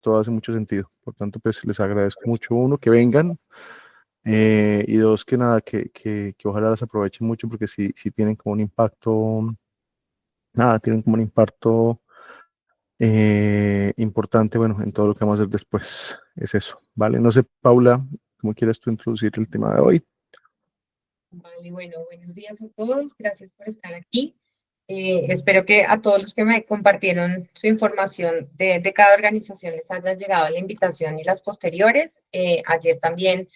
todo hace mucho sentido. Por tanto, pues les agradezco mucho, uno, que vengan, y dos, que nada, que ojalá las aprovechen mucho porque sí tienen como un impacto, nada, tienen como un impacto importante, bueno, en todo lo que vamos a hacer después. Es eso, ¿vale? No sé, Paula, ¿cómo quieres tú introducir el tema de hoy? Vale, bueno, buenos días a todos. Gracias por estar aquí. Espero que a todos los que me compartieron su información de cada organización les haya llegado la invitación y las posteriores. Ayer también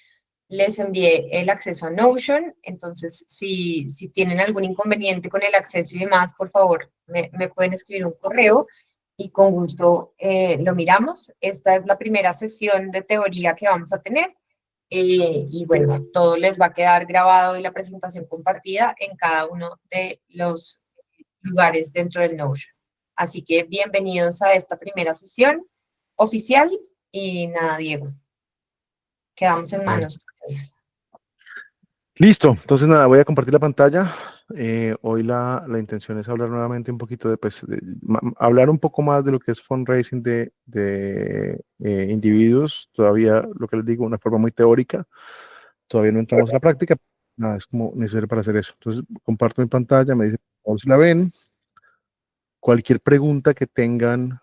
les envié el acceso a Notion, entonces si tienen algún inconveniente con el acceso y demás, por favor, me pueden escribir un correo y con gusto lo miramos. Esta es la primera sesión de teoría que vamos a tener. Y bueno, todo les va a quedar grabado y la presentación compartida en cada uno de los lugares dentro del Notion. Así que bienvenidos a esta primera sesión oficial y nada, Diego, quedamos en Bueno, manos. listo, entonces nada, voy a compartir la pantalla. Hoy la intención es hablar nuevamente un poquito de, pues, hablar un poco más de lo que es fundraising de individuos. Todavía, lo que les digo, una forma muy teórica. Todavía no entramos a la práctica. Nada, es como necesario para hacer eso. Entonces, comparto mi pantalla, me dicen si la ven. Cualquier pregunta que tengan,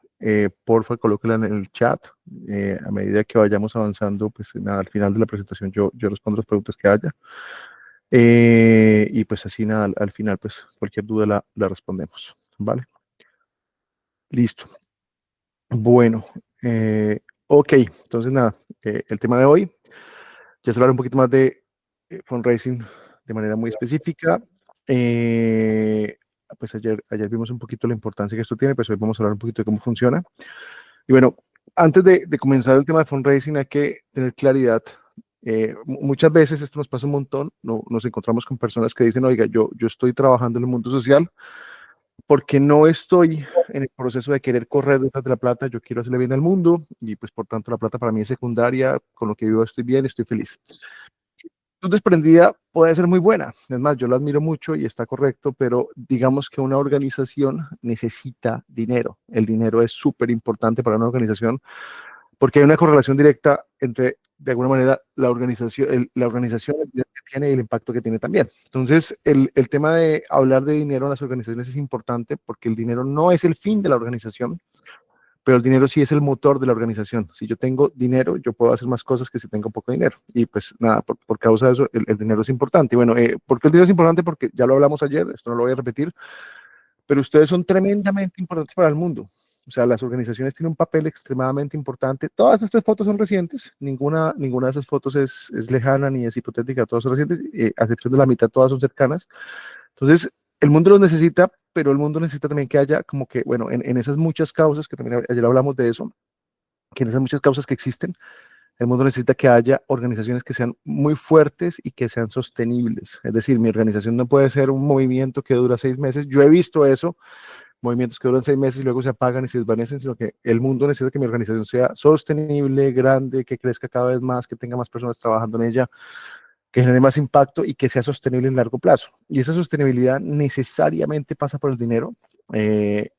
porfa, colóquenla en el chat. A medida que vayamos avanzando, pues nada, al final de la presentación yo respondo las preguntas que haya. Y pues así nada, al final, pues cualquier duda la respondemos. ¿Vale? Listo. Bueno, ok, entonces nada, el tema de hoy, ya se hablar un poquito más de fundraising de manera muy específica. Eh, pues ayer vimos un poquito la importancia que esto tiene, pues hoy vamos a hablar un poquito de cómo funciona. Y bueno, antes de comenzar el tema de fundraising hay que tener claridad. Muchas veces esto nos pasa un montón, nos encontramos con personas que dicen, oiga, yo estoy trabajando en el mundo social porque no estoy en el proceso de querer correr detrás de la plata, yo quiero hacerle bien al mundo y pues por tanto la plata para mí es secundaria, con lo que vivo estoy bien, estoy feliz. Tu desprendida puede ser muy buena, es más, yo la admiro mucho y está correcto, pero digamos que una organización necesita dinero. El dinero es súper importante para una organización porque hay una correlación directa entre, de alguna manera, la organización, el dinero que tiene y el impacto que tiene también. Entonces, el tema de hablar de dinero en las organizaciones es importante porque el dinero no es el fin de la organización, pero el dinero sí es el motor de la organización. Si yo tengo dinero, yo puedo hacer más cosas que si tengo poco dinero. Y pues nada, por causa de eso, el dinero es importante. Y bueno, ¿por qué el dinero es importante? Porque ya lo hablamos ayer, esto no lo voy a repetir, pero ustedes son tremendamente importantes para el mundo. O sea, las organizaciones tienen un papel extremadamente importante. Todas estas fotos son recientes, ninguna de esas fotos es lejana ni es hipotética, todas son recientes, a excepción de la mitad, todas son cercanas. Entonces, el mundo los necesita, pero el mundo necesita también que haya como que, bueno, en esas muchas causas, que también ayer hablamos de eso, que en esas muchas causas que existen, el mundo necesita que haya organizaciones que sean muy fuertes y que sean sostenibles. Es decir, mi organización no puede ser un movimiento que dura 6 meses. Yo he visto eso, movimientos que duran 6 meses y luego se apagan y se desvanecen, sino que el mundo necesita que mi organización sea sostenible, grande, que crezca cada vez más, que tenga más personas trabajando en ella, que genere más impacto y que sea sostenible en largo plazo. Y esa sostenibilidad necesariamente pasa por el dinero.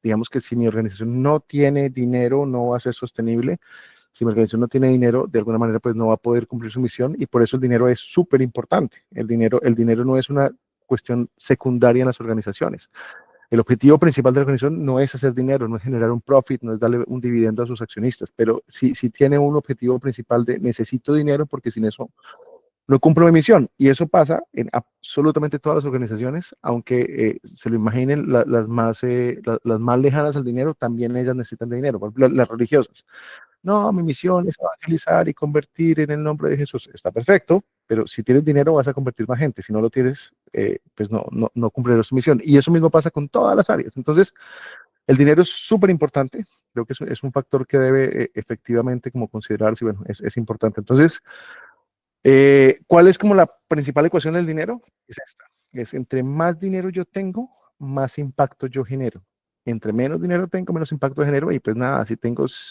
Digamos que si mi organización no tiene dinero, no va a ser sostenible. Si mi organización no tiene dinero, de alguna manera, pues no va a poder cumplir su misión y por eso el dinero es súper importante. El dinero no es una cuestión secundaria en las organizaciones. El objetivo principal de la organización no es hacer dinero, no es generar un profit, no es darle un dividendo a sus accionistas, pero sí tiene un objetivo principal de necesito dinero porque sin eso no cumplo mi misión. Y eso pasa en absolutamente todas las organizaciones, aunque se lo imaginen, las más lejanas al dinero, también ellas necesitan de dinero. Por ejemplo, las religiosas. No, mi misión es evangelizar y convertir en el nombre de Jesús. Está perfecto, pero si tienes dinero vas a convertir más gente. Si no lo tienes, pues no cumplirás tu misión. Y eso mismo pasa con todas las áreas. Entonces, el dinero es súper importante. Creo que es un factor que debe efectivamente como considerarse. Bueno, es importante. Entonces, ¿cuál es como la principal ecuación del dinero? Es esta. Es entre más dinero yo tengo, más impacto yo genero. Entre menos dinero tengo, menos impacto genero. Y pues nada,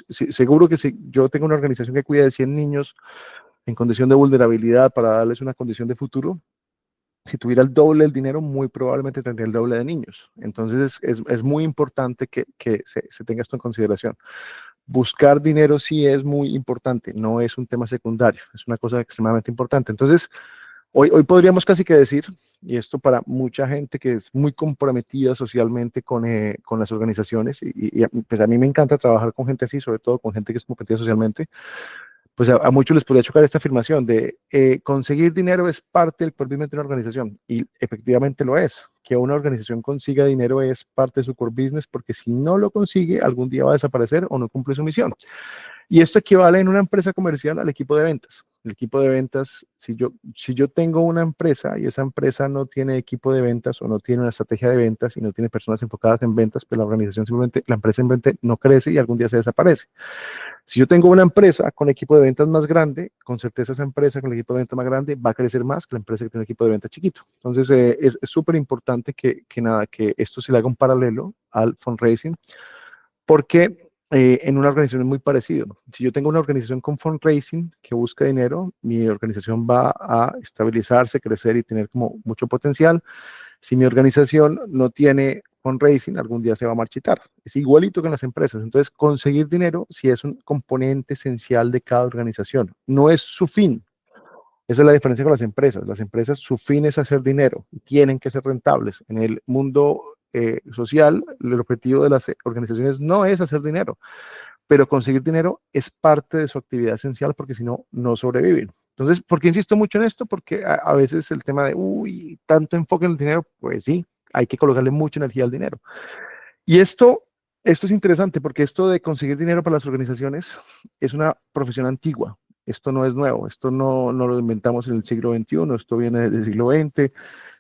seguro que si yo tengo una organización que cuida de 100 niños en condición de vulnerabilidad para darles una condición de futuro, si tuviera el doble del dinero, muy probablemente tendría el doble de niños. Entonces es muy importante que se tenga esto en consideración. buscar dinero sí es muy importante, no es un tema secundario, es una cosa extremadamente importante. Entonces, hoy podríamos casi que decir, y esto para mucha gente que es muy comprometida socialmente con las organizaciones, pues a mí me encanta trabajar con gente así, sobre todo con gente que es comprometida socialmente, pues a muchos les podría chocar esta afirmación de conseguir dinero es parte del core business de una organización, y efectivamente lo es. Que una organización consiga dinero es parte de su core business, porque si no lo consigue, algún día va a desaparecer o no cumple su misión. Y esto equivale en una empresa comercial al equipo de ventas. El equipo de ventas, si yo tengo una empresa y esa empresa no tiene equipo de ventas o no tiene una estrategia de ventas y no tiene personas enfocadas en ventas, pues la organización simplemente, la empresa simplemente no crece y algún día se desaparece. Si yo tengo una empresa con equipo de ventas más grande, con certeza esa empresa con el equipo de ventas más grande va a crecer más que la empresa que tiene un equipo de ventas chiquito. Entonces, es súper importante que esto se le haga un paralelo al fundraising, porque en una organización es muy parecido. Si yo tengo una organización con fundraising que busca dinero, mi organización va a estabilizarse, crecer y tener como mucho potencial. Si mi organización no tiene fundraising, algún día se va a marchitar. Es igualito que en las empresas. Entonces, conseguir dinero sí es un componente esencial de cada organización. No es su fin. Esa es la diferencia con las empresas. Las empresas, su fin es hacer dinero. Tienen que ser rentables. En el mundo social, el objetivo de las organizaciones no es hacer dinero, pero conseguir dinero es parte de su actividad esencial, porque si no, no sobreviven. Entonces, ¿por qué insisto mucho en esto? Porque a veces el tema de, uy, tanto enfoque en el dinero, pues sí, hay que colocarle mucha energía al dinero. Y esto es interesante, porque esto de conseguir dinero para las organizaciones es una profesión antigua. Esto no es nuevo, esto no lo inventamos en el siglo XXI, esto viene del siglo XX,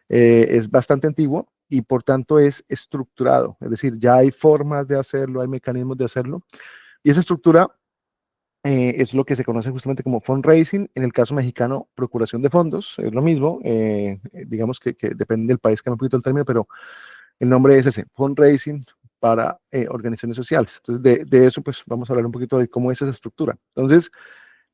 es bastante antiguo y por tanto es estructurado. Es decir, ya hay formas de hacerlo, hay mecanismos de hacerlo. Y esa estructura es lo que se conoce justamente como fundraising. En el caso mexicano, procuración de fondos, es lo mismo. Digamos que depende del país, cambia un poquito el término, pero el nombre es ese, fundraising para organizaciones sociales. Entonces, de eso, pues vamos a hablar un poquito de cómo es esa estructura. Entonces,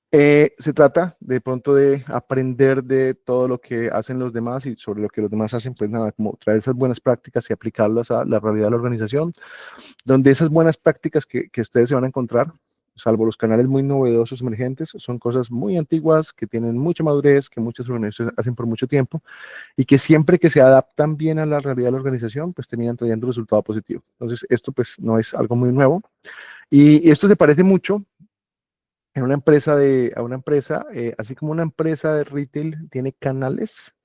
se trata de pronto de aprender de todo lo que hacen los demás y sobre lo que los demás hacen, pues nada, como traer esas buenas prácticas y aplicarlas a la realidad de la organización, donde esas buenas prácticas que ustedes se van a encontrar, salvo los canales muy novedosos, emergentes, son cosas muy antiguas, que tienen mucha madurez, que muchas organizaciones hacen por mucho tiempo y que siempre que se adaptan bien a la realidad de la organización, pues terminan trayendo un resultado positivo. Entonces, esto pues no es algo muy nuevo. Y esto se parece mucho en una empresa a una empresa, así como una empresa de retail tiene canales.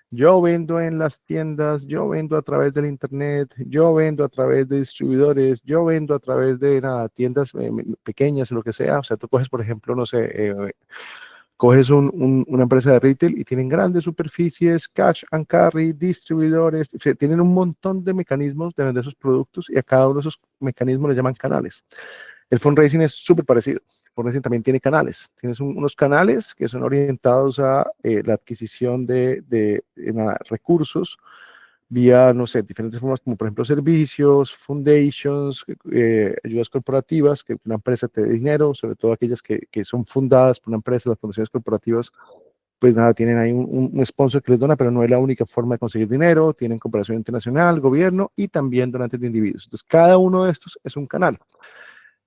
Yo vendo en las tiendas, yo vendo a través del internet, yo vendo a través de distribuidores, yo vendo a través de nada, tiendas pequeñas, lo que sea. O sea, tú coges, por ejemplo, no sé, coges una empresa de retail y tienen grandes superficies, cash and carry, distribuidores, o sea, tienen un montón de mecanismos de vender sus productos y a cada uno de esos mecanismos le llaman canales. El fundraising es súper parecido. El fundraising también tiene canales. Tienes unos canales que son orientados a la adquisición de recursos vía, no sé, diferentes formas, como por ejemplo servicios, foundations, ayudas corporativas, que una empresa te dé dinero, sobre todo aquellas que son fundadas por una empresa. Las fundaciones corporativas, pues nada, tienen ahí un sponsor que les dona, pero no es la única forma de conseguir dinero. Tienen cooperación internacional, gobierno y también donantes de individuos. Entonces, cada uno de estos es un canal.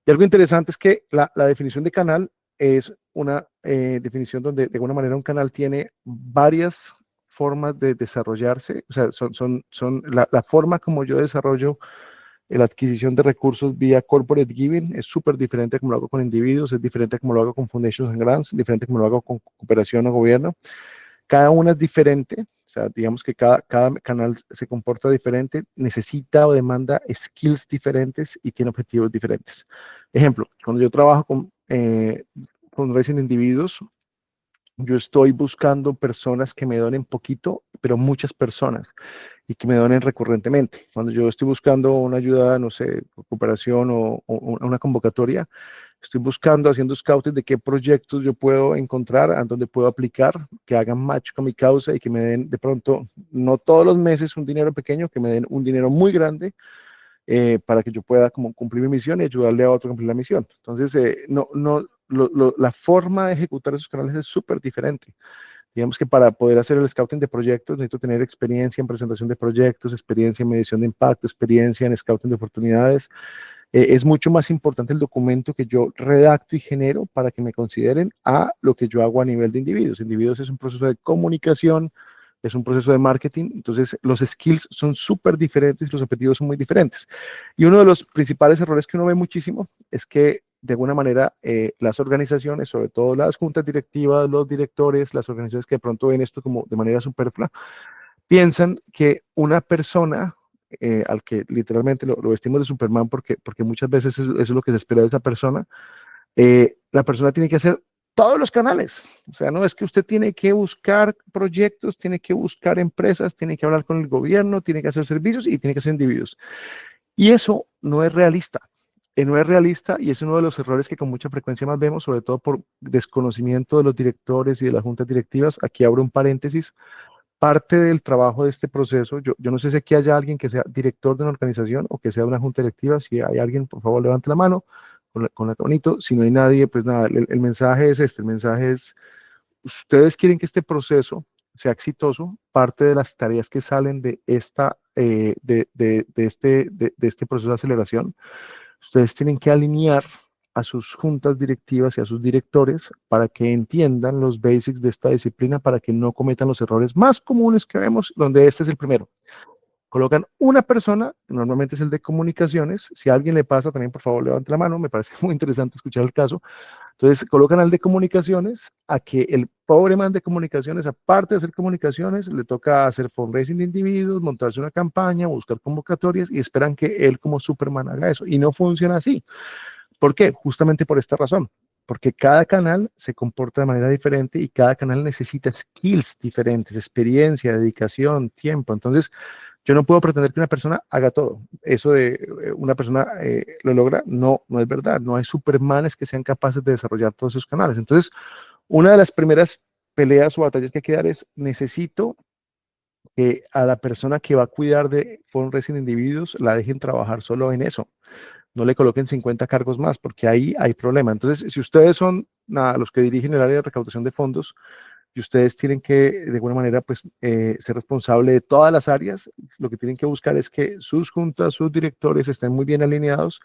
Y algo interesante es que la definición de canal es una definición donde de alguna manera un canal tiene varias formas de desarrollarse. O sea, son la forma como yo desarrollo la adquisición de recursos vía corporate giving es súper diferente como lo hago con individuos, es diferente como lo hago con foundations and grants, diferente como lo hago con cooperación o gobierno. Cada una es diferente. O sea, digamos que cada canal se comporta diferente, necesita o demanda skills diferentes y tiene objetivos diferentes. Ejemplo, cuando yo trabajo con racing individuos, yo estoy buscando personas que me donen poquito, pero muchas personas, y que me donen recurrentemente. Cuando yo estoy buscando una ayuda, no sé, cooperación o una convocatoria, estoy buscando, haciendo scouting de qué proyectos yo puedo encontrar, a dónde puedo aplicar, que hagan match con mi causa y que me den de pronto, no todos los meses un dinero pequeño, que me den un dinero muy grande, para que yo pueda como cumplir mi misión y ayudarle a otro a cumplir la misión. Entonces, la forma de ejecutar esos canales es súper diferente. Digamos que para poder hacer el scouting de proyectos necesito tener experiencia en presentación de proyectos, experiencia en medición de impacto, experiencia en scouting de oportunidades, Es mucho más importante el documento que yo redacto y genero para que me consideren a lo que yo hago a nivel de individuos. Individuos es un proceso de comunicación, es un proceso de marketing, entonces los skills son súper diferentes, los objetivos son muy diferentes. Y uno de los principales errores que uno ve muchísimo es que de alguna manera las organizaciones, sobre todo las juntas directivas, los directores, las organizaciones que de pronto ven esto como de manera superflua, piensan que una persona al que literalmente lo vestimos de Superman porque muchas veces eso es lo que se espera de esa persona, la persona tiene que hacer todos los canales. O sea, no es que usted tiene que buscar proyectos, tiene que buscar empresas, tiene que hablar con el gobierno, tiene que hacer servicios y tiene que hacer individuos. Y eso no es realista. No es realista y es uno de los errores que con mucha frecuencia más vemos, sobre todo por desconocimiento de los directores y de las juntas directivas. Aquí abro un paréntesis. Parte del trabajo de este proceso, yo no sé si aquí haya alguien que sea director de una organización o que sea una junta directiva. Si hay alguien, por favor, levante la mano con la bonito. Si no hay nadie, pues nada, el mensaje es este, el mensaje es, ustedes quieren que este proceso sea exitoso, parte de las tareas que salen de, de este proceso de aceleración, ustedes tienen que alinear a sus juntas directivas y a sus directores para que entiendan los basics de esta disciplina, para que no cometan los errores más comunes que vemos, donde este es el primero. Colocan una persona, normalmente es el de comunicaciones. Si a alguien le pasa, también por favor levante la mano, me parece muy interesante escuchar el caso. Entonces colocan al de comunicaciones a que el pobre man de comunicaciones, aparte de hacer comunicaciones, le toca hacer fundraising de individuos, montarse una campaña, buscar convocatorias y esperan que él como Superman haga eso. Y no funciona así. ¿Por qué? Justamente por esta razón. Porque cada canal se comporta de manera diferente y cada canal necesita skills diferentes, experiencia, dedicación, tiempo. Entonces, yo no puedo pretender que una persona haga todo. Eso de una persona lo logra, no, no es verdad. No hay supermanes que sean capaces de desarrollar todos esos canales. Entonces, una de las primeras peleas o batallas que hay que dar es, necesito que a la persona que va a cuidar de fundraising de individuos la dejen trabajar solo en eso. No le coloquen 50 cargos más, porque ahí hay problema. Entonces, si ustedes son nada, los que dirigen el área de recaudación de fondos, y ustedes tienen que, de alguna manera, pues, ser responsable de todas las áreas, lo que tienen que buscar es que sus juntas, sus directores estén muy bien alineados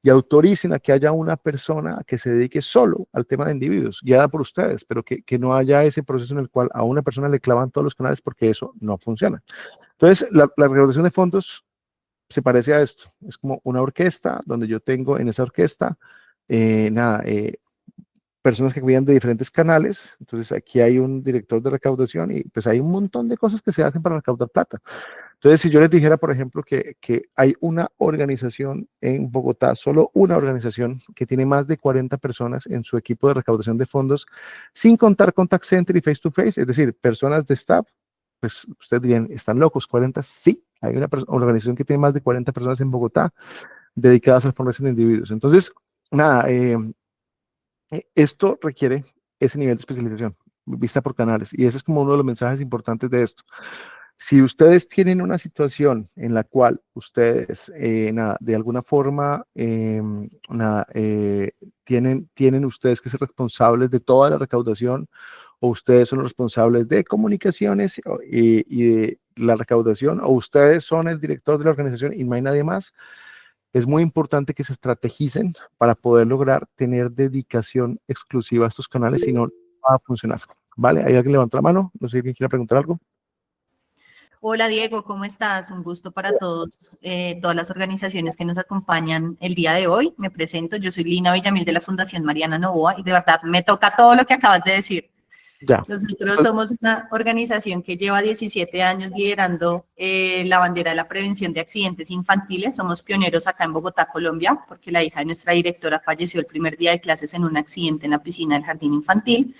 y autoricen a que haya una persona que se dedique solo al tema de individuos, guiada por ustedes, pero que no haya ese proceso en el cual a una persona le clavan todos los canales porque eso no funciona. Entonces, la recaudación de fondos se parece a esto, es como una orquesta donde yo tengo en esa orquesta, nada, personas que cuidan de diferentes canales. Entonces aquí hay un director de recaudación y pues hay un montón de cosas que se hacen para recaudar plata. Entonces, si yo les dijera, por ejemplo, que hay una organización en Bogotá, solo una organización que tiene más de 40 personas en su equipo de recaudación de fondos, sin contar contact center y face to face, es decir, personas de staff, pues ustedes dirían, ¿están locos? ¿40? Sí, hay una organización que tiene más de 40 personas en Bogotá dedicadas al fundraising de individuos. Entonces, nada, esto requiere ese nivel de especialización, vista por canales, y ese es como uno de los mensajes importantes de esto. Si ustedes tienen una situación en la cual ustedes, nada, de alguna forma, nada, tienen ustedes que ser responsables de toda la recaudación, o ustedes son los responsables de comunicaciones y de la recaudación, o ustedes son el director de la organización y no hay nadie más, es muy importante que se estrategicen para poder lograr tener dedicación exclusiva a estos canales, si no, no va a funcionar. ¿Vale? ¿Hay alguien levantó la mano? No sé si alguien quiere preguntar algo. Hola Diego, ¿cómo estás? Un gusto para todos, todas las organizaciones que nos acompañan el día de hoy. Me presento, yo soy Lina Villamil de la Fundación Mariana Novoa y de verdad me toca todo lo que acabas de decir. Ya. Nosotros somos una organización que lleva 17 años liderando la bandera de la prevención de accidentes infantiles. Somos pioneros acá en Bogotá, Colombia, porque la hija de nuestra directora falleció el primer día de clases en un accidente en la piscina del jardín infantil.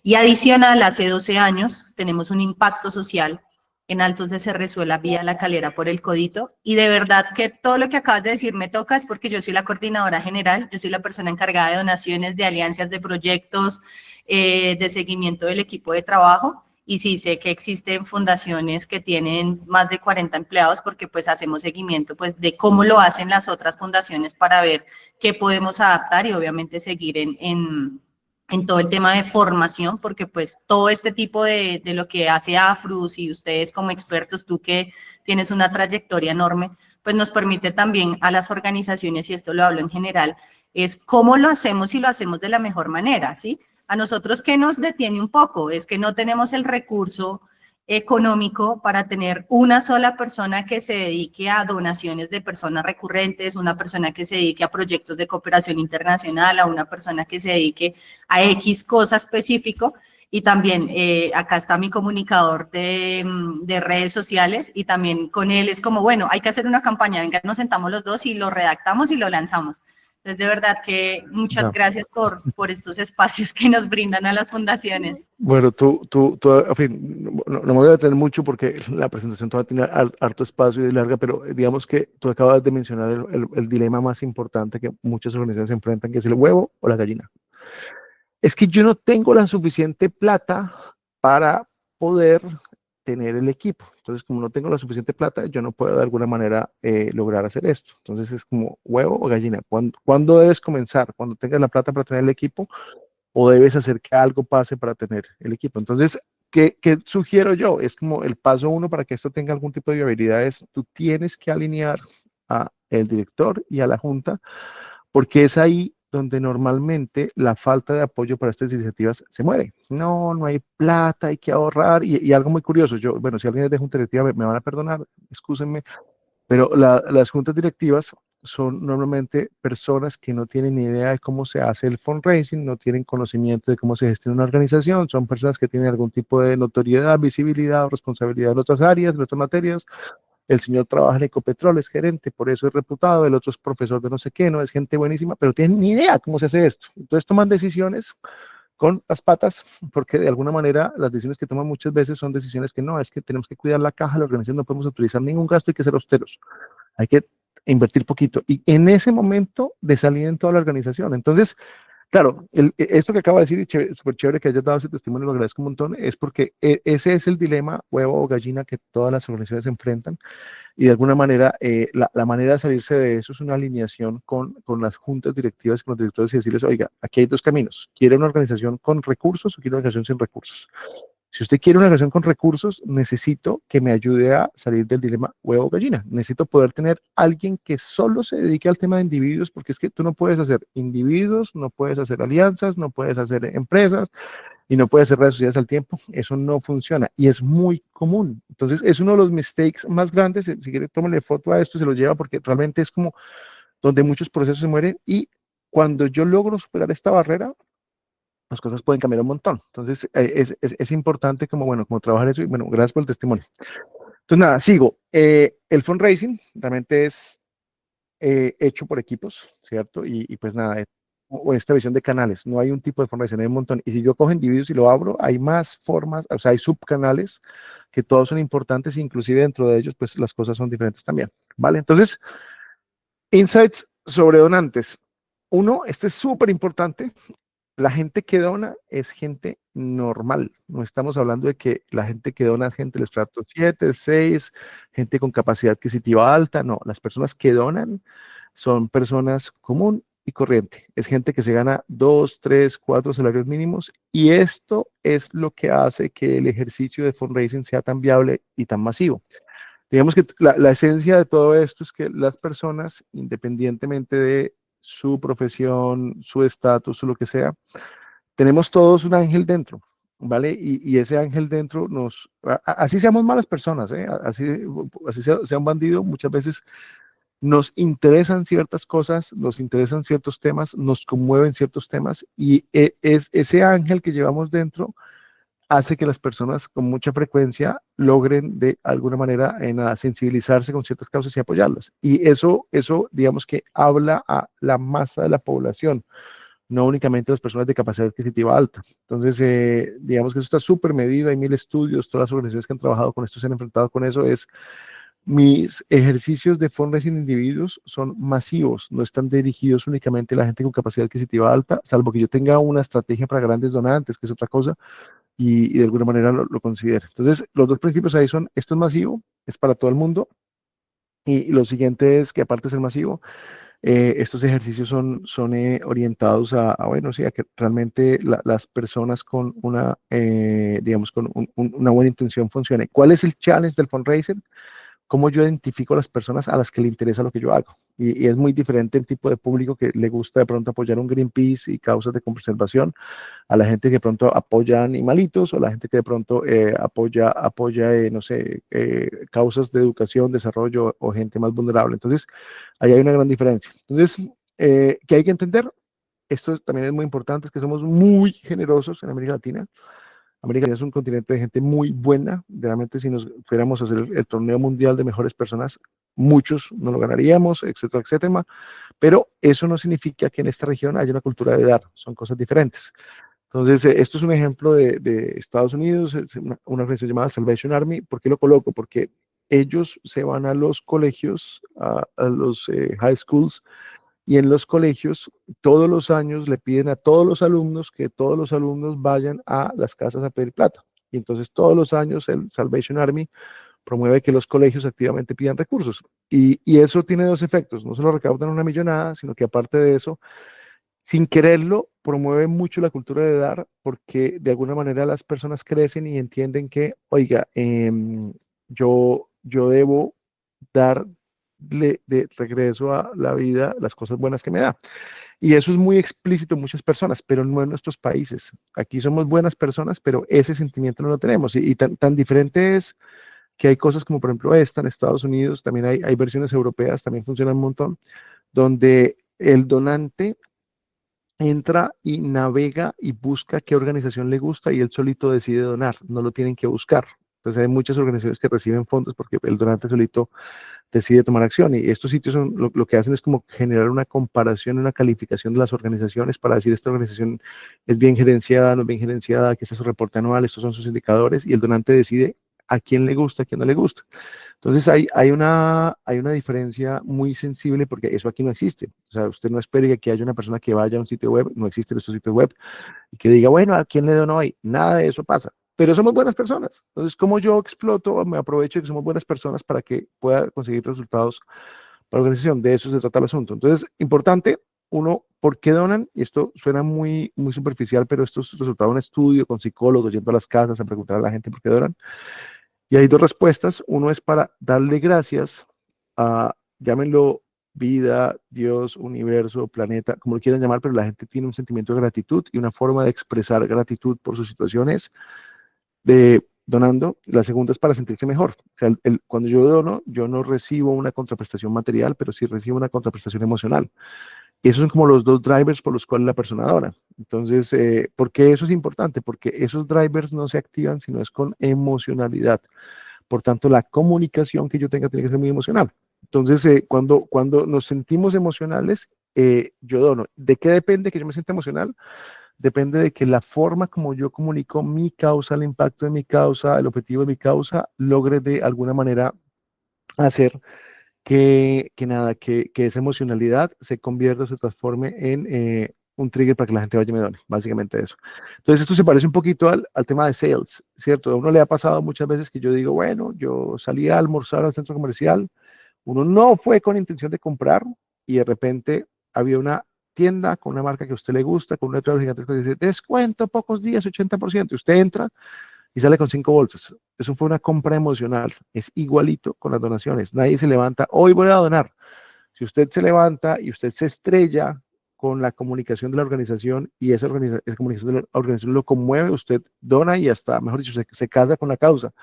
Y adicional, hace 12 años tenemos un impacto social en Altos de Cerrezuela, vía La Calera por el Codito. Y de verdad que todo lo que acabas de decir me toca, es porque yo soy la coordinadora general, yo soy la persona encargada de donaciones, de alianzas, de proyectos, de seguimiento del equipo de trabajo. Y sí, sé que existen fundaciones que tienen más de 40 empleados porque pues hacemos seguimiento pues de cómo lo hacen las otras fundaciones para ver qué podemos adaptar y obviamente seguir en todo el tema de formación, porque pues todo este tipo de lo que hace AFRUS y ustedes como expertos, tú que tienes una trayectoria enorme, pues nos permite también a las organizaciones, y esto lo hablo en general, es cómo lo hacemos y lo hacemos de la mejor manera, ¿sí? A nosotros, ¿qué nos detiene un poco? Es que no tenemos el recurso económico para tener una sola persona que se dedique a donaciones de personas recurrentes, una persona que se dedique a proyectos de cooperación internacional, a una persona que se dedique a X cosa específico. Y también acá está mi comunicador de redes sociales y también con él es como, bueno, hay que hacer una campaña, venga, nos sentamos los dos y lo redactamos y lo lanzamos. Entonces, de verdad que muchas gracias por estos espacios que nos brindan a las fundaciones. Bueno, en fin, no me voy a detener mucho porque la presentación todavía tiene harto espacio y es larga, pero digamos que tú acabas de mencionar el dilema más importante que muchas organizaciones se enfrentan, que es el huevo o la gallina. Es que yo no tengo la suficiente plata para poder tener el equipo. Entonces, como no tengo la suficiente plata, yo no puedo de alguna manera lograr hacer esto. Entonces, es como huevo o gallina. ¿Cuándo debes comenzar? ¿Cuando tengas la plata para tener el equipo? ¿O debes hacer que algo pase para tener el equipo? Entonces, ¿qué sugiero yo? Es como el paso uno para que esto tenga algún tipo de viabilidad es, tú tienes que alinear a el director y a la junta, porque es ahí donde normalmente la falta de apoyo para estas iniciativas se muere. No, no hay plata, hay que ahorrar. Y algo muy curioso, bueno, si alguien es de junta directiva, me van a perdonar, excúsenme, pero las juntas directivas son normalmente personas que no tienen ni idea de cómo se hace el fundraising, no tienen conocimiento de cómo se gestiona una organización, son personas que tienen algún tipo de notoriedad, visibilidad o responsabilidad en otras áreas, en otras materias. El señor trabaja en Ecopetrol, es gerente, por eso es reputado, el otro es profesor de no sé qué, no es gente buenísima, pero tienen ni idea cómo se hace esto. Entonces toman decisiones con las patas, porque de alguna manera las decisiones que toman muchas veces son decisiones que no, es que tenemos que cuidar la caja, la organización no podemos utilizar ningún gasto, hay que ser austeros, hay que invertir poquito. Y en ese momento desalienta en toda la organización. Entonces, claro, esto que acaba de decir, súper chévere que hayas dado ese testimonio, lo agradezco un montón, es porque ese es el dilema huevo o gallina que todas las organizaciones se enfrentan y de alguna manera la manera de salirse de eso es una alineación con las juntas directivas, con los directores y decirles, oiga, aquí hay dos caminos, ¿quiere una organización con recursos o quiere una organización sin recursos? Si usted quiere una relación con recursos, necesito que me ayude a salir del dilema huevo o gallina. Necesito poder tener alguien que solo se dedique al tema de individuos, porque es que tú no puedes hacer individuos, no puedes hacer alianzas, no puedes hacer empresas y no puedes hacer redes sociales al tiempo. Eso no funciona y es muy común. Entonces, es uno de los mistakes más grandes. Si quiere, tómale foto a esto, se lo lleva porque realmente es como donde muchos procesos se mueren y cuando yo logro superar esta barrera, las cosas pueden cambiar un montón. Entonces, es importante como, bueno, como trabajar eso y, bueno, gracias por el testimonio. Entonces, nada, sigo. El fundraising realmente es hecho por equipos, ¿cierto? Y pues nada, o esta visión de canales, no hay un tipo de fundraising, hay un montón. Y si yo cojo individuos y lo abro, hay más formas, o sea, hay subcanales que todos son importantes, inclusive dentro de ellos, pues las cosas son diferentes también, ¿vale? Entonces, insights sobre donantes. Uno, este es súper importante, la gente que dona es gente normal. No estamos hablando de que la gente que dona es gente del estrato 7, 6, gente con capacidad adquisitiva alta. No, las personas que donan son personas común y corriente. Es gente que se gana 2, 3, 4 salarios mínimos y esto es lo que hace que el ejercicio de fundraising sea tan viable y tan masivo. Digamos que la esencia de todo esto es que las personas, independientemente de su profesión, su estatus o lo que sea, tenemos todos un ángel dentro, ¿vale? Y ese ángel dentro así seamos malas personas, ¿eh? Así sea un bandido, muchas veces nos interesan ciertas cosas, nos interesan ciertos temas, nos conmueven ciertos temas y es ese ángel que llevamos dentro hace que las personas con mucha frecuencia logren de alguna manera sensibilizarse con ciertas causas y apoyarlas. Y eso, digamos que habla a la masa de la población, no únicamente a las personas de capacidad adquisitiva alta. Entonces, digamos que eso está súper medido, hay 1000 estudios, todas las organizaciones que han trabajado con esto se han enfrentado con eso, mis ejercicios de fundraising de individuos son masivos, no están dirigidos únicamente a la gente con capacidad adquisitiva alta, salvo que yo tenga una estrategia para grandes donantes, que es otra cosa, y de alguna manera lo considere. Entonces, los dos principios ahí son, esto es masivo, es para todo el mundo, y lo siguiente es que aparte de ser masivo, estos ejercicios son orientados bueno, sí, a que realmente las personas con digamos, con una buena intención funcionen. ¿Cuál es el challenge del fundraiser? cómo yo identifico a las personas a las que le interesa lo que yo hago. Y es muy diferente el tipo de público que le gusta de pronto apoyar un Greenpeace y causas de conservación, a la gente que de pronto apoya animalitos, o la gente que de pronto apoya no sé, causas de educación, desarrollo, o gente más vulnerable. Entonces, ahí hay una gran diferencia. Entonces, ¿qué hay que entender? Esto también es muy importante, es que somos muy generosos en América Latina. América Latina es un continente de gente muy buena. Realmente, si nos fuéramos a hacer el torneo mundial de mejores personas, muchos no lo ganaríamos, etcétera, etcétera. Pero eso no significa que en esta región haya una cultura de dar. Son cosas diferentes. Entonces, esto es un ejemplo de Estados Unidos, es una organización llamada Salvation Army. ¿Por qué lo coloco? Porque ellos se van a los colegios, a los high schools, y en los colegios todos los años le piden a todos los alumnos que todos los alumnos vayan a las casas a pedir plata. Y entonces todos los años el Salvation Army promueve que los colegios activamente pidan recursos. Y eso tiene dos efectos. No solo recaudan una millonada, sino que aparte de eso, sin quererlo, promueve mucho la cultura de dar, porque de alguna manera las personas crecen y entienden que, oiga, yo debo darle de regreso a la vida las cosas buenas que me da. Y eso es muy explícito en muchas personas, pero no en nuestros países. Aquí somos buenas personas, pero ese sentimiento no lo tenemos. Y tan diferente es que hay cosas como, por ejemplo, esta en Estados Unidos, también hay versiones europeas, también funcionan un montón, donde el donante entra y navega y busca qué organización le gusta y él solito decide donar, no lo tienen que buscar. Entonces hay muchas organizaciones que reciben fondos porque el donante solito decide tomar acción, y estos sitios lo que hacen es como generar una comparación, una calificación de las organizaciones para decir esta organización es bien gerenciada, no es bien gerenciada, aquí está su reporte anual, estos son sus indicadores, y el donante decide a quién le gusta, a quién no le gusta. Entonces hay una diferencia muy sensible, porque eso aquí no existe. O sea, usted no espere que aquí haya una persona que vaya a un sitio web, no existen estos sitios web, y que diga, bueno, ¿a quién le dono hoy? Nada de eso pasa. Pero somos buenas personas. Entonces, ¿cómo yo exploto, me aprovecho de que somos buenas personas para que pueda conseguir resultados para la organización? De eso se trata el asunto. Entonces, importante, uno, ¿por qué donan? Y esto suena muy, muy superficial, pero esto es resultado de un estudio con psicólogos, yendo a las casas a preguntar a la gente por qué donan. Y hay dos respuestas. Uno es para darle gracias a, llámenlo vida, Dios, universo, planeta, como lo quieran llamar, pero la gente tiene un sentimiento de gratitud y una forma de expresar gratitud por sus situaciones de donando. La segunda es para sentirse mejor. O sea, cuando yo dono, yo no recibo una contraprestación material, pero sí recibo una contraprestación emocional. Y esos son como los dos drivers por los cuales la persona dona. Entonces, ¿por qué eso es importante? Porque esos drivers no se activan sino es con emocionalidad. Por tanto, la comunicación que yo tenga tiene que ser muy emocional. Entonces, cuando nos sentimos emocionales, yo dono. ¿De qué depende que yo me sienta emocional? Depende de que la forma como yo comunico mi causa, el impacto de mi causa, el objetivo de mi causa, logre de alguna manera hacer que esa emocionalidad se convierta, se transforme en un trigger para que la gente vaya y me done, básicamente eso. Entonces, esto se parece un poquito al tema de sales, ¿cierto? A uno le ha pasado muchas veces que yo digo, bueno, yo salí a almorzar al centro comercial, uno no fue con intención de comprar, y de repente había una tienda con una marca que a usted le gusta, con un letrero gigante que dice, descuento, pocos días, 80%, y usted entra y sale con 5 bolsas. Eso fue una compra emocional. Es igualito con las donaciones. Nadie se levanta, hoy voy a donar. Si usted se levanta y usted se estrella con la comunicación de la organización, y esa comunicación de la organización lo conmueve, usted dona y hasta, mejor dicho, se casa con la causa.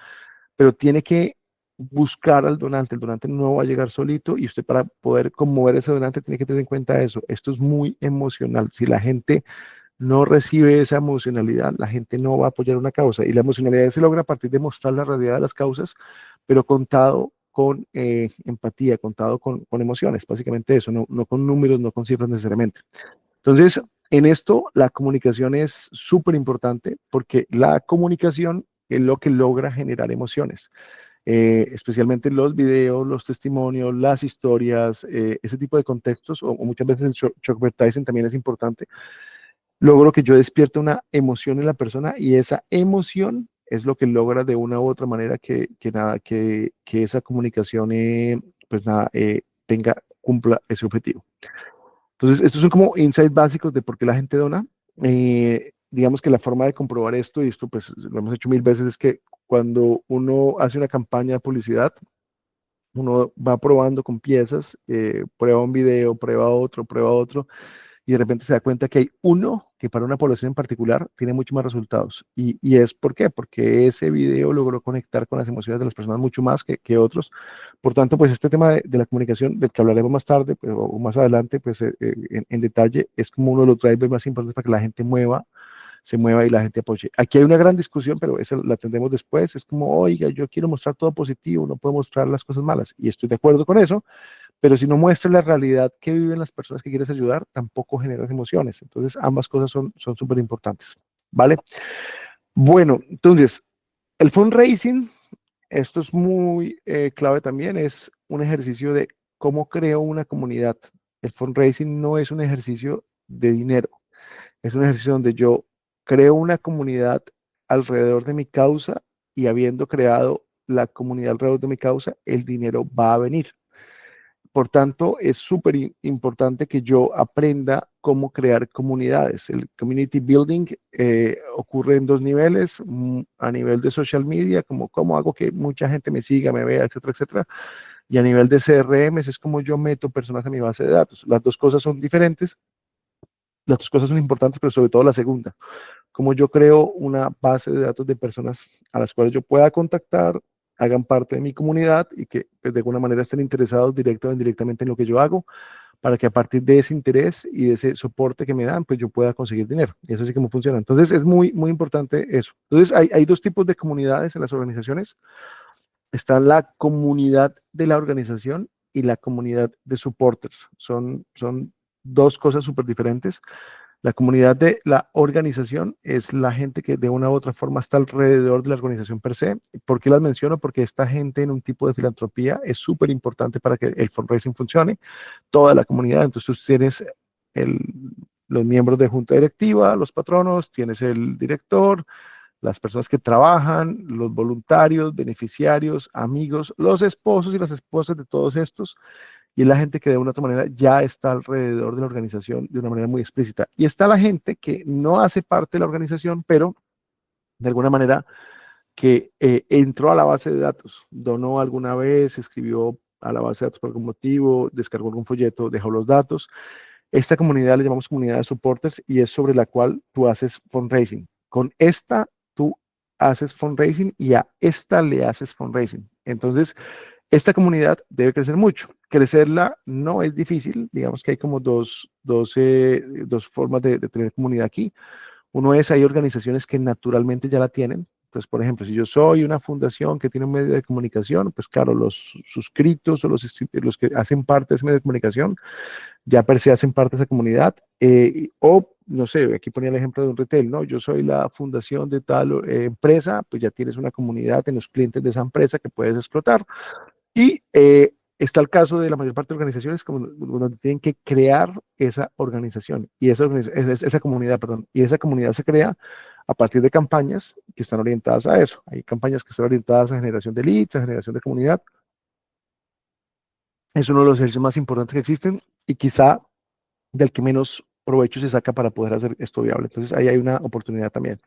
Pero tiene que buscar al donante. El donante no va a llegar solito, y usted, para poder conmover a ese donante, tiene que tener en cuenta eso. Esto es muy emocional. Si la gente no recibe esa emocionalidad, la gente no va a apoyar una causa. Y la emocionalidad se logra a partir de mostrar la realidad de las causas, pero contado con empatía, contado con emociones, básicamente eso, no con números, no con cifras necesariamente. Entonces, en esto la comunicación es súper importante, porque la comunicación es lo que logra generar emociones. Especialmente los videos, los testimonios, las historias, ese tipo de contextos, o muchas veces el shock advertising también es importante. Logro que yo despierte una emoción en la persona, y esa emoción es lo que logra de una u otra manera que esa comunicación pues nada, cumpla ese objetivo. Entonces, estos son como insights básicos de por qué la gente dona. Digamos que la forma de comprobar esto, y esto pues lo hemos hecho 1000 veces, es que cuando uno hace una campaña de publicidad, uno va probando con piezas, prueba un video, prueba otro, y de repente se da cuenta que hay uno que para una población en particular tiene mucho más resultados. Y es ¿por qué? Porque ese video logró conectar con las emociones de las personas mucho más que otros. Por tanto, pues este tema de la comunicación, del que hablaremos más tarde pues, o más adelante, pues en detalle, es como uno de los drivers más importantes para que la gente se mueva y la gente apoye. Aquí hay una gran discusión, pero eso la tendremos después. Es como, oiga, yo quiero mostrar todo positivo, no puedo mostrar las cosas malas. Y estoy de acuerdo con eso, pero si no muestras la realidad que viven las personas que quieres ayudar, tampoco generas emociones. Entonces, ambas cosas son súper importantes, ¿vale? Bueno, entonces, el fundraising, esto es muy clave también, es un ejercicio de cómo creo una comunidad. El fundraising no es un ejercicio de dinero, es un ejercicio donde yo creo una comunidad alrededor de mi causa y habiendo creado la comunidad alrededor de mi causa, el dinero va a venir. Por tanto, es súper importante que yo aprenda cómo crear comunidades. El community building ocurre en dos niveles, a nivel de social media, como cómo hago que mucha gente me siga, me vea, etcétera, etcétera. Y a nivel de CRM es como yo meto personas a mi base de datos. Las dos cosas son diferentes, las dos cosas son importantes, pero sobre todo la segunda. Como yo creo una base de datos de personas a las cuales yo pueda contactar, hagan parte de mi comunidad y que pues, de alguna manera estén interesados directo o indirectamente en lo que yo hago, para que a partir de ese interés y de ese soporte que me dan, pues yo pueda conseguir dinero. Y eso sí como funciona. Entonces es muy, muy importante eso. Entonces hay dos tipos de comunidades en las organizaciones. Está la comunidad de la organización y la comunidad de supporters. Son dos cosas súper diferentes. La comunidad de la organización es la gente que de una u otra forma está alrededor de la organización per se. ¿Por qué las menciono? Porque esta gente en un tipo de filantropía es súper importante para que el fundraising funcione. Toda la comunidad, entonces tú tienes el, los miembros de junta directiva, los patronos, tienes el director, las personas que trabajan, los voluntarios, beneficiarios, amigos, los esposos y las esposas de todos estos, y es la gente que de una u otra manera ya está alrededor de la organización de una manera muy explícita. Y está la gente que no hace parte de la organización, pero de alguna manera que entró a la base de datos, donó alguna vez, escribió a la base de datos por algún motivo, descargó algún folleto, dejó los datos. Esta comunidad le llamamos comunidad de supporters y es sobre la cual tú haces fundraising. Con esta tú haces fundraising y a esta le haces fundraising. Entonces, esta comunidad debe crecer mucho. Crecerla no es difícil, digamos que hay como dos formas de tener comunidad aquí. Uno es, hay organizaciones que naturalmente ya la tienen. Pues, por ejemplo, si yo soy una fundación que tiene un medio de comunicación, pues claro, los suscritos o los que hacen parte de ese medio de comunicación ya per se hacen parte de esa comunidad. O, no sé, aquí ponía el ejemplo de un retail, ¿no? Yo soy la fundación de tal empresa, pues ya tienes una comunidad en los clientes de esa empresa que puedes explotar. Y está el caso de la mayor parte de organizaciones como donde tienen que crear esa organización y esa comunidad, perdón, y esa comunidad se crea a partir de campañas que están orientadas a eso. Hay campañas que están orientadas a generación de leads, a generación de comunidad. Es uno de los ejercicios más importantes que existen y quizá del que menos provecho se saca para poder hacer esto viable. Entonces ahí hay una oportunidad también.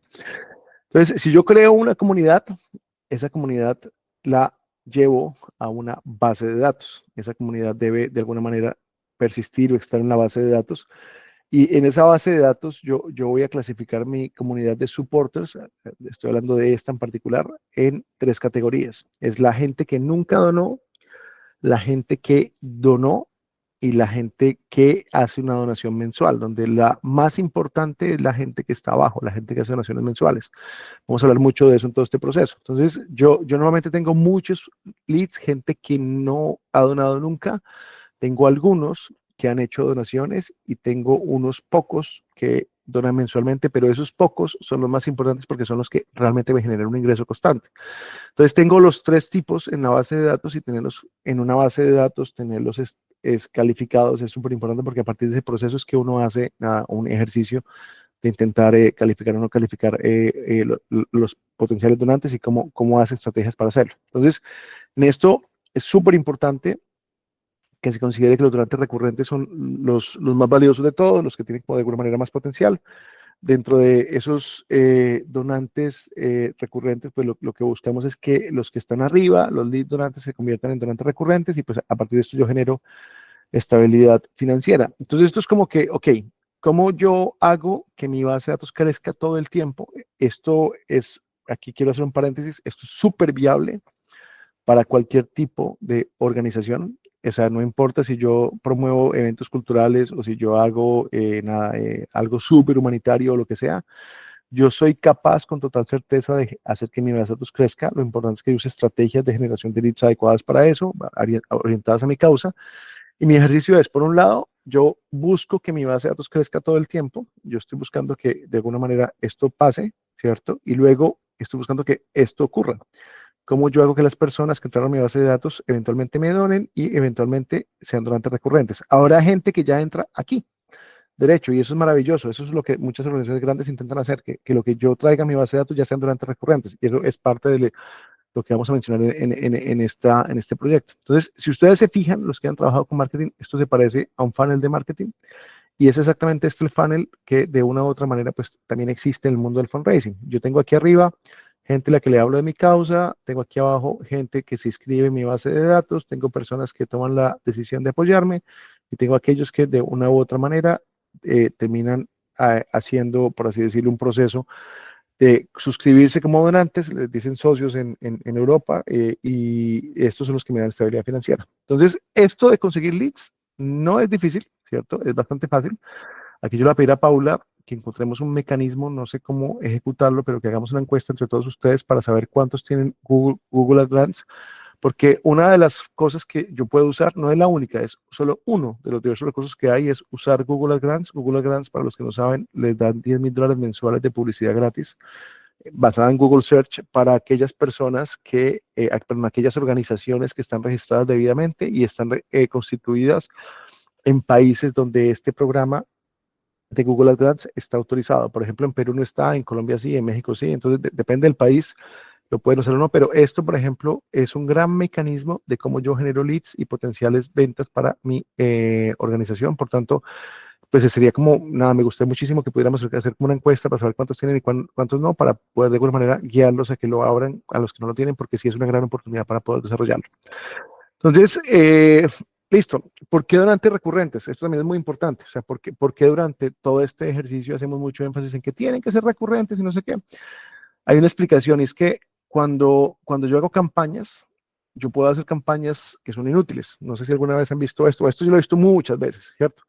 Entonces, si yo creo una comunidad, esa comunidad la llevo a una base de datos. Esa comunidad debe de alguna manera persistir o estar en la base de datos. Y en esa base de datos yo voy a clasificar mi comunidad de supporters, estoy hablando de esta en particular, en tres categorías. Es la gente que nunca donó, la gente que donó y la gente que hace una donación mensual, donde la más importante es la gente que está abajo, la gente que hace donaciones mensuales. Vamos a hablar mucho de eso en todo este proceso. Entonces, yo normalmente tengo muchos leads, gente que no ha donado nunca, tengo algunos que han hecho donaciones y tengo unos pocos que donan mensualmente, pero esos pocos son los más importantes porque son los que realmente me generan un ingreso constante. Entonces tengo los tres tipos en la base de datos y tenerlos en una base de datos, tenerlos calificados es súper importante porque a partir de ese proceso es que uno hace un ejercicio de intentar calificar o no calificar los potenciales donantes y cómo hace estrategias para hacerlo. Entonces, en esto es súper importante que se considere que los donantes recurrentes son los más valiosos de todos, los que tienen como de alguna manera más potencial. dentro de esos donantes recurrentes, pues lo que buscamos es que los que están arriba, los lead donantes, se conviertan en donantes recurrentes y pues a partir de esto yo genero estabilidad financiera. Entonces esto es como que, ok, ¿cómo yo hago que mi base de datos crezca todo el tiempo? Esto es, aquí quiero hacer un paréntesis, esto es súper viable para cualquier tipo de organización. O sea, no importa si yo promuevo eventos culturales o si yo hago algo súper humanitario o lo que sea, yo soy capaz con total certeza de hacer que mi base de datos crezca. Lo importante es que use estrategias de generación de leads adecuadas para eso, orientadas a mi causa. Y mi ejercicio es, por un lado, yo busco que mi base de datos crezca todo el tiempo. Yo estoy buscando que de alguna manera esto pase, ¿cierto? Y luego estoy buscando que esto ocurra. ¿Cómo yo hago que las personas que entraron a mi base de datos eventualmente me donen y eventualmente sean donantes recurrentes? Ahora hay gente que ya entra aquí, derecho, y eso es maravilloso. Eso es lo que muchas organizaciones grandes intentan hacer, que lo que yo traiga a mi base de datos ya sean donantes recurrentes. Y eso es parte de lo que vamos a mencionar en este proyecto. Entonces, si ustedes se fijan, los que han trabajado con marketing, esto se parece a un funnel de marketing. Y es exactamente este el funnel que de una u otra manera pues también existe en el mundo del fundraising. Yo tengo aquí arriba gente a la que le hablo de mi causa, tengo aquí abajo gente que se inscribe en mi base de datos, tengo personas que toman la decisión de apoyarme y tengo aquellos que de una u otra manera terminan haciendo, por así decirlo, un proceso de suscribirse como donantes, les dicen socios en Europa, y estos son los que me dan estabilidad financiera. Entonces, esto de conseguir leads no es difícil, ¿cierto? Es bastante fácil. Aquí yo le voy a pedir a Paula que encontremos un mecanismo, no sé cómo ejecutarlo, pero que hagamos una encuesta entre todos ustedes para saber cuántos tienen Google Ads, porque una de las cosas que yo puedo usar, no es la única, es solo uno de los diversos recursos que hay, es usar Google Ads. Google Ads, para los que no saben, les dan $10,000 mensuales de publicidad gratis basada en Google Search para aquellas personas perdón, aquellas organizaciones que están registradas debidamente y están constituidas en países donde este programa de Google Ads está autorizado. Por ejemplo, en Perú no está, en Colombia sí, en México sí. Entonces, depende del país, lo pueden usar o no, pero esto, por ejemplo, es un gran mecanismo de cómo yo genero leads y potenciales ventas para mi organización. Por tanto, pues sería como, nada, me gustaría muchísimo que pudiéramos hacer como una encuesta para saber cuántos tienen y cuántos no, para poder de alguna manera guiarlos a que lo abran a los que no lo tienen, porque sí es una gran oportunidad para poder desarrollarlo. Entonces, listo. ¿Por qué donantes recurrentes? Esto también es muy importante. O sea, ¿por qué durante todo este ejercicio hacemos mucho énfasis en que tienen que ser recurrentes y no sé qué? Hay una explicación, y es que cuando yo hago campañas, yo puedo hacer campañas que son inútiles. No sé si alguna vez han visto esto. Esto yo lo he visto muchas veces, ¿cierto?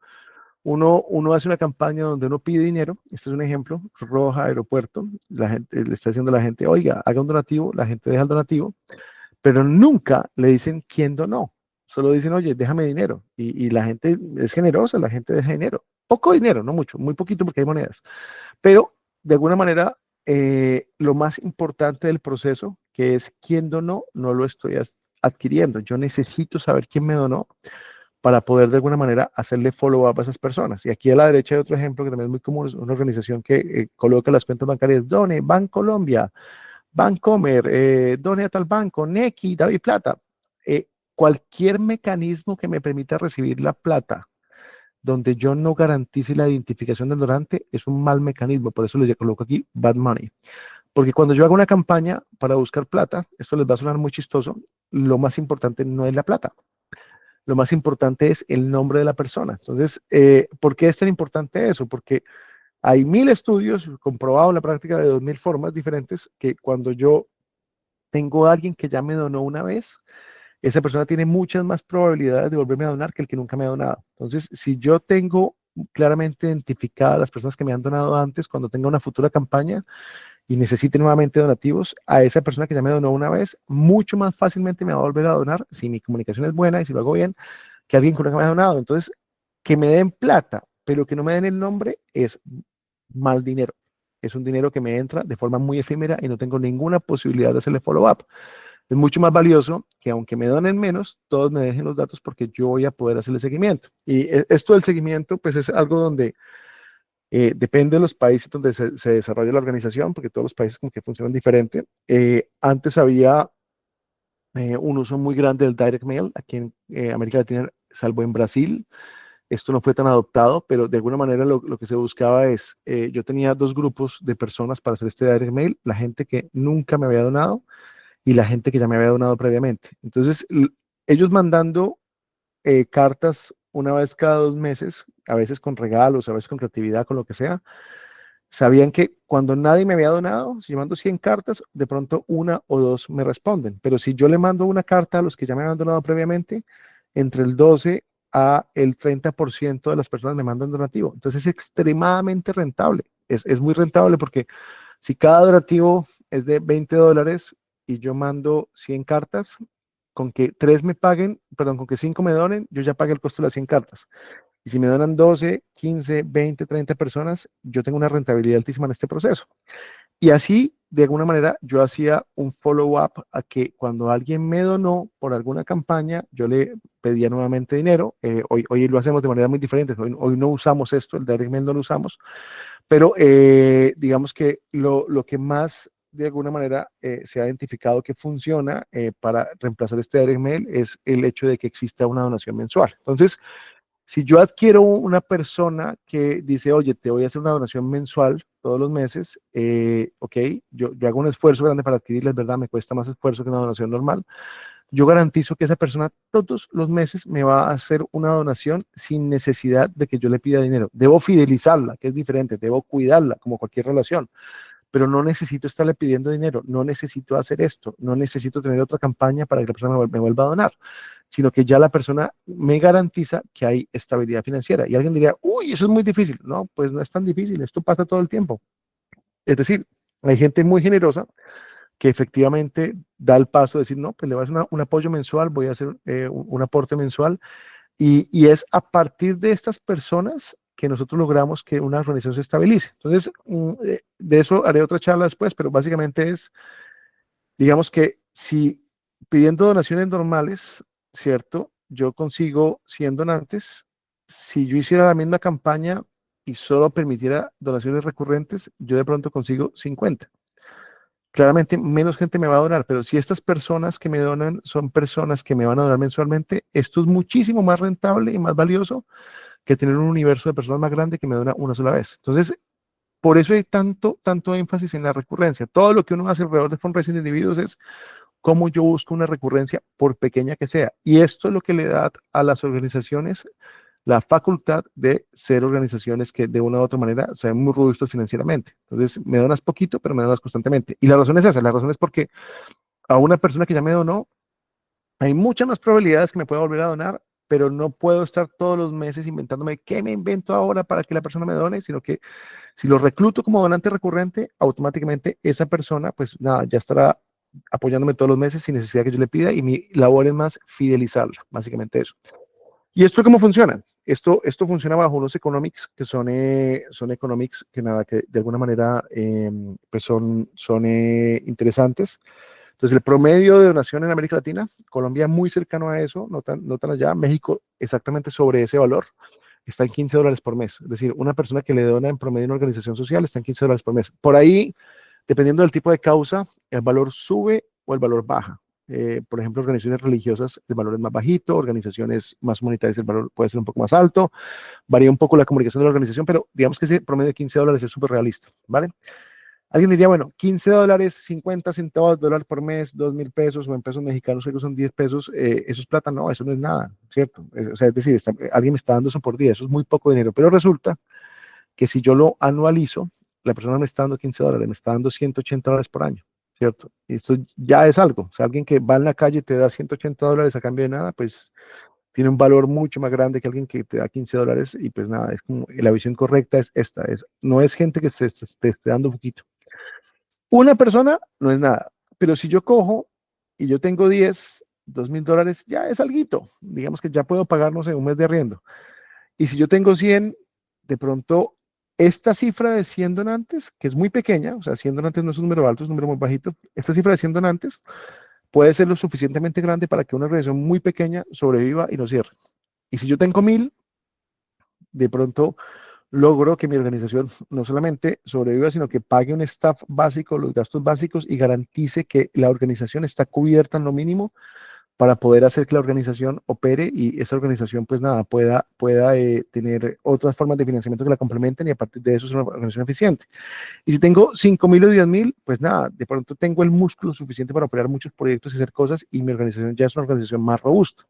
Uno hace una campaña donde uno pide dinero. Este es un ejemplo: Roja, aeropuerto. La gente le está diciendo a la gente, oiga, haga un donativo. La gente deja el donativo, pero nunca le dicen quién donó. Solo dicen, oye, déjame dinero. Y la gente es generosa, la gente deja dinero. Poco dinero, no mucho, muy poquito porque hay monedas. Pero de alguna manera, lo más importante del proceso, que es quién donó, no lo estoy adquiriendo. Yo necesito saber quién me donó para poder de alguna manera hacerle follow-up a esas personas. Y aquí a la derecha hay otro ejemplo que también es muy común: es una organización que coloca las cuentas bancarias, Done, Bancolombia, Bancomer, Done a tal banco, Nequi, David Plata. Cualquier mecanismo que me permita recibir la plata donde yo no garantice la identificación del donante es un mal mecanismo. Por eso les coloco aquí bad money. Porque cuando yo hago una campaña para buscar plata, esto les va a sonar muy chistoso, lo más importante no es la plata. Lo más importante es el nombre de la persona. Entonces, ¿por qué es tan importante eso? Porque hay 1,000 estudios comprobados en la práctica de 2,000 formas diferentes, que cuando yo tengo a alguien que ya me donó una vez, esa persona tiene muchas más probabilidades de volverme a donar que el que nunca me ha donado. Entonces, si yo tengo claramente identificadas las personas que me han donado antes, cuando tenga una futura campaña y necesite nuevamente donativos, a esa persona que ya me donó una vez, mucho más fácilmente me va a volver a donar si mi comunicación es buena y si lo hago bien, que alguien que nunca me ha donado. Entonces, que me den plata, pero que no me den el nombre, es mal dinero. Es un dinero que me entra de forma muy efímera y no tengo ninguna posibilidad de hacerle follow-up. Es mucho más valioso que, aunque me donen menos, todos me dejen los datos, porque yo voy a poder hacerle seguimiento. Y esto del seguimiento, pues es algo donde depende de los países donde se desarrolla la organización, porque todos los países como que funcionan diferente. Antes había un uso muy grande del direct mail aquí en América Latina, salvo en Brasil. esto no fue tan adoptado, pero de alguna manera lo que se buscaba es, yo tenía dos grupos de personas para hacer este direct mail, la gente que nunca me había donado y la gente que ya me había donado previamente. Entonces, ellos mandando cartas una vez cada 2 meses, a veces con regalos, a veces con creatividad, con lo que sea, sabían que cuando nadie me había donado, si yo mando 100 cartas, de pronto una o dos me responden. Pero si yo le mando una carta a los que ya me habían donado previamente, entre el 12 a el 30% de las personas me mandan donativo. Entonces es extremadamente rentable. Es muy rentable porque si cada donativo es de $20 y yo mando 100 cartas, con que 3 me paguen, perdón, con que 5 me donen, yo ya pagué el costo de las 100 cartas. Y si me donan 12, 15, 20, 30 personas, yo tengo una rentabilidad altísima en este proceso. Y así, de alguna manera, yo hacía un follow-up a que cuando alguien me donó por alguna campaña, yo le pedía nuevamente dinero. Hoy lo hacemos de manera muy diferente. Hoy no usamos esto, el direct mail no lo usamos, pero digamos que lo que más de alguna manera se ha identificado que funciona para reemplazar este direct mail es el hecho de que exista una donación mensual. Entonces, si yo adquiero una persona que dice, oye, te voy a hacer una donación mensual todos los meses, ok, yo hago un esfuerzo grande para adquirirla, es verdad, me cuesta más esfuerzo que una donación normal. Yo garantizo que esa persona todos los meses me va a hacer una donación sin necesidad de que yo le pida dinero. Debo fidelizarla, que es diferente, debo cuidarla como cualquier relación, pero no necesito estarle pidiendo dinero, no necesito hacer esto, no necesito tener otra campaña para que la persona me vuelva a donar, sino que ya la persona me garantiza que hay estabilidad financiera. Y alguien diría, uy, eso es muy difícil. No, pues no es tan difícil, esto pasa todo el tiempo. Es decir, hay gente muy generosa que efectivamente da el paso de decir, no, pues le voy a hacer un apoyo mensual, voy a hacer un aporte mensual, y es a partir de estas personas que nosotros logramos que una organización se estabilice. Entonces, de eso haré otra charla después, pero básicamente es, digamos que si pidiendo donaciones normales, ¿cierto? Yo consigo 100 donantes. Si yo hiciera la misma campaña y solo permitiera donaciones recurrentes, yo de pronto consigo 50. Claramente menos gente me va a donar, pero si estas personas que me donan son personas que me van a donar mensualmente, esto es muchísimo más rentable y más valioso que tener un universo de personas más grande que me dona una sola vez. Entonces, por eso hay tanto énfasis en la recurrencia. Todo lo que uno hace alrededor de fundraising de individuos es cómo yo busco una recurrencia, por pequeña que sea. Y esto es lo que le da a las organizaciones la facultad de ser organizaciones que de una u otra manera sean muy robustas financieramente. Entonces, me donas poquito, pero me donas constantemente. Y la razón es esa, la razón es porque a una persona que ya me donó, hay muchas más probabilidades que me pueda volver a donar, pero no puedo estar todos los meses inventándome qué me invento ahora para que la persona me done, sino que si lo recluto como donante recurrente, automáticamente esa persona, pues nada, ya estará apoyándome todos los meses sin necesidad que yo le pida, y mi labor es más fidelizarla, básicamente eso. ¿Y esto cómo funciona? Esto funciona bajo unos economics que son economics que nada, que de alguna manera pues son interesantes. Entonces, el promedio de donación en América Latina, Colombia muy cercano a eso, no tan allá, México exactamente sobre ese valor, está en $15 por mes. Es decir, una persona que le dona en promedio a una organización social está en $15 por mes. Por ahí, dependiendo del tipo de causa, el valor sube o el valor baja. Por ejemplo, organizaciones religiosas, el valor es más bajito, organizaciones más humanitarias, el valor puede ser un poco más alto, varía un poco la comunicación de la organización, pero digamos que ese promedio de $15 es súper realista, ¿vale? Alguien diría, bueno, $15, 50 centavos de dólar por mes, 2,000 pesos, o en pesos mexicanos creo que son 10 pesos, eso es plata. No, eso no es nada, ¿cierto? O sea, es decir, alguien me está dando eso por día, eso es muy poco dinero, pero resulta que si yo lo anualizo, la persona me está dando $15, me está dando $180 por año, ¿cierto? Y esto ya es algo. O sea, alguien que va en la calle y te da $180 a cambio de nada, pues tiene un valor mucho más grande que alguien que te da $15, y pues nada, es como la visión correcta es esta, no es gente que te esté dando un poquito. Una persona no es nada, pero si yo cojo y yo tengo 2,000 dólares, ya es alguito. Digamos que ya puedo pagar, no sé, un mes de arriendo. Y si yo tengo 100, de pronto esta cifra de 100 donantes, que es muy pequeña, o sea, 100 donantes no es un número alto, es un número muy bajito, esta cifra de 100 donantes puede ser lo suficientemente grande para que una organización muy pequeña sobreviva y no cierre. Y si yo tengo 1,000, de pronto logro que mi organización no solamente sobreviva, sino que pague un staff básico, los gastos básicos, y garantice que la organización está cubierta en lo mínimo para poder hacer que la organización opere y esa organización, pues nada, pueda tener otras formas de financiamiento que la complementen y a partir de eso es una organización eficiente. Y si tengo 5.000 o 10.000, pues nada, de pronto tengo el músculo suficiente para operar muchos proyectos y hacer cosas y mi organización ya es una organización más robusta.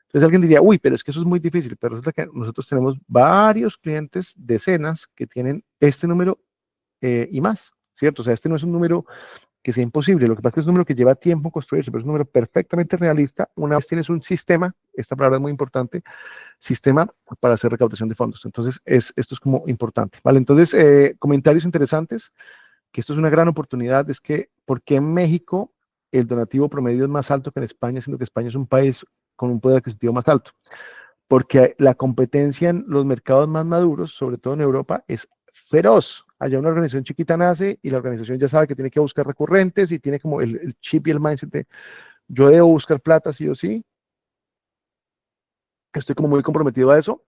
Entonces alguien diría, uy, pero es que eso es muy difícil, pero resulta que nosotros tenemos varios clientes, decenas, que tienen este número y más, ¿cierto? O sea, este no es un número que sea imposible, lo que pasa es que es un número que lleva tiempo construirse, pero es un número perfectamente realista una vez tienes un sistema, esta palabra es muy importante, sistema para hacer recaudación de fondos. Entonces, esto es como importante, ¿vale? Entonces, comentarios interesantes, que esto es una gran oportunidad, es que, ¿por qué en México el donativo promedio es más alto que en España, siendo que España es un país con un poder adquisitivo más alto? Porque la competencia en los mercados más maduros, sobre todo en Europa, es feroz. Allá una organización chiquita nace y la organización ya sabe que tiene que buscar recurrentes y tiene como el chip y el mindset de yo debo buscar plata sí o sí, estoy como muy comprometido a eso.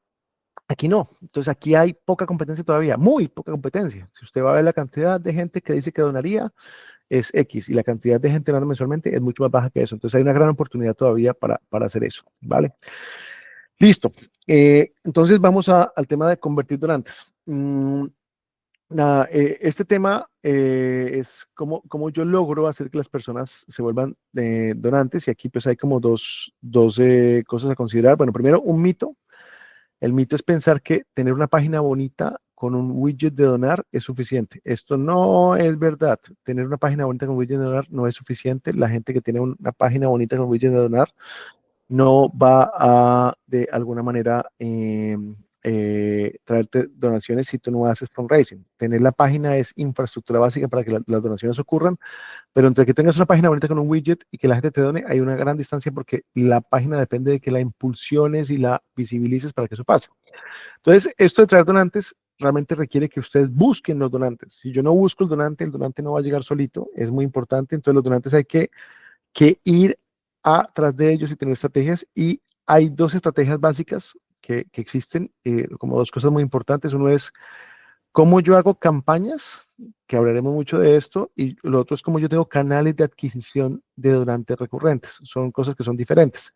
Aquí no. Entonces aquí hay poca competencia todavía, muy poca competencia. Si usted va a ver la cantidad de gente que dice que donaría, es X y la cantidad de gente donando mensualmente es mucho más baja que eso. Entonces hay una gran oportunidad todavía para hacer eso, ¿vale? Listo. Entonces vamos al tema de convertir donantes. Nada, este tema es cómo yo logro hacer que las personas se vuelvan donantes y aquí pues hay como dos cosas a considerar. Bueno, primero, un mito. El mito es pensar que tener una página bonita con un widget de donar es suficiente. Esto no es verdad. Tener una página bonita con widget de donar no es suficiente. La gente que tiene una página bonita con widget de donar no va a, de alguna manera, traerte donaciones si tú no haces fundraising. Tener la página es infraestructura básica para que las donaciones ocurran, pero entre que tengas una página bonita con un widget y que la gente te done, hay una gran distancia porque la página depende de que la impulsiones y la visibilices para que eso pase. Entonces, esto de traer donantes realmente requiere que ustedes busquen los donantes. Si yo no busco el donante no va a llegar solito, es muy importante. Entonces, los donantes hay que ir atrás de ellos y tener estrategias. Y hay dos estrategias básicas que existen, como dos cosas muy importantes. Uno es cómo yo hago campañas, que hablaremos mucho de esto, y lo otro es cómo yo tengo canales de adquisición de donantes recurrentes. Son cosas que son diferentes.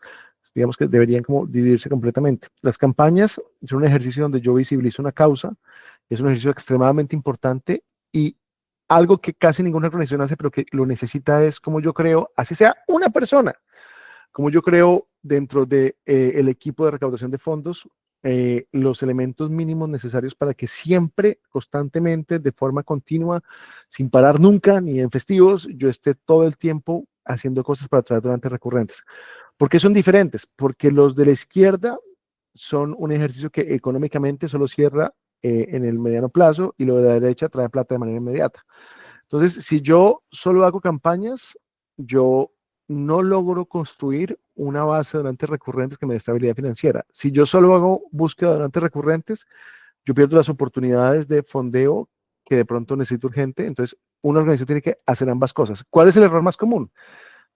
Digamos que deberían como dividirse completamente. Las campañas son un ejercicio donde yo visibilizo una causa, es un ejercicio extremadamente importante y algo que casi ninguna organización hace, pero que lo necesita es como yo creo, así sea una persona, como yo creo dentro de el equipo de recaudación de fondos, los elementos mínimos necesarios para que siempre, constantemente, de forma continua, sin parar nunca, ni en festivos, yo esté todo el tiempo haciendo cosas para traer donantes recurrentes. ¿Por qué son diferentes? Porque los de la izquierda son un ejercicio que económicamente solo cierra en el mediano plazo y lo de la derecha trae plata de manera inmediata. Entonces, si yo solo hago campañas, yo no logro construir una base de donantes recurrentes que me dé estabilidad financiera. Si yo solo hago búsqueda de donantes recurrentes, yo pierdo las oportunidades de fondeo que de pronto necesito urgente. Entonces, una organización tiene que hacer ambas cosas. ¿Cuál es el error más común?